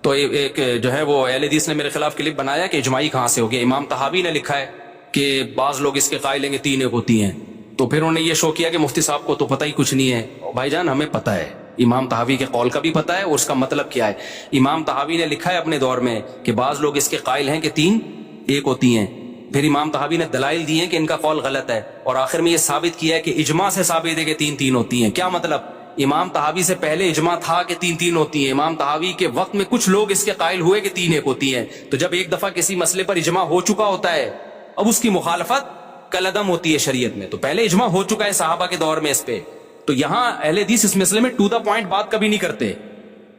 تو ایک جو ہے وہ اہل حدیث نے میرے خلاف کلپ بنایا کہ اجماعی کہاں سے ہو گیا۔ امام طحاوی نے لکھا ہے کہ بعض لوگ اس کے قائل ہیں کہ 3 ایک ہوتی ہیں، تو پھر انہوں نے یہ شو کیا کہ مفتی صاحب کو تو پتہ ہی کچھ نہیں ہے۔ بھائی جان ہمیں پتہ ہے، امام طحاوی کے قول کا بھی پتہ ہے اور اس کا مطلب کیا ہے۔ امام طحاوی نے لکھا ہے اپنے دور میں کہ بعض لوگ اس کے قائل ہیں کہ 3 ایک ہوتی ہیں، پھر امام طحاوی نے دلائل دی ہیں کہ ان کا قول غلط ہے، اور آخر میں یہ ثابت کیا ہے کہ اجماع سے ثابت ہے کہ 3 ہوتی ہیں۔ کیا مطلب؟ امام طحاوی سے پہلے اجماع تھا کہ 3 ہوتی ہیں، امام طحاوی کے وقت میں کچھ لوگ اس کے قائل ہوئے کہ 3 ایک ہوتی ہیں۔ تو جب ایک دفعہ کسی مسئلے پر اجماع ہو چکا ہوتا ہے، اب اس کی مخالفت کالعدم ہوتی ہے شریعت میں، تو پہلے اجماع ہو چکا ہے صحابہ کے دور میں اس پہ۔ تو یہاں اہل حدیث اس مسئلے میں ٹو دا پوائنٹ بات کبھی نہیں کرتے،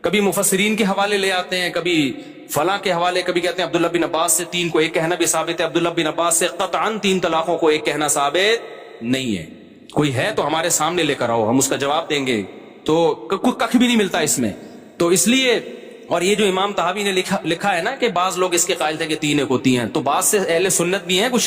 کبھی مفسرین کے حوالے لے آتے ہیں، کبھی فلاں کے حوالے، کبھی کہتے ہیں عبداللہ بن عباس سے 3 کو ایک کہنا بھی ثابت ہے، عبداللہ بن عباس سے قطعاً 3 طلاقوں کو ایک کہنا ثابت نہیں ہے۔ کوئی ہے تو ہمارے سامنے لے کر آؤ، ہم اس کا جواب دیں گے۔ تو کچھ بھی نہیں ملتا اس میں، تو اس لیے۔ اور یہ جو امام طحاوی نے لکھا ہے نا کہ بعض لوگ اس کے قائل تھے کہ 3 ایک ہوتی ہیں، تو بعض سے اہل سنت بھی ہیں، کچھ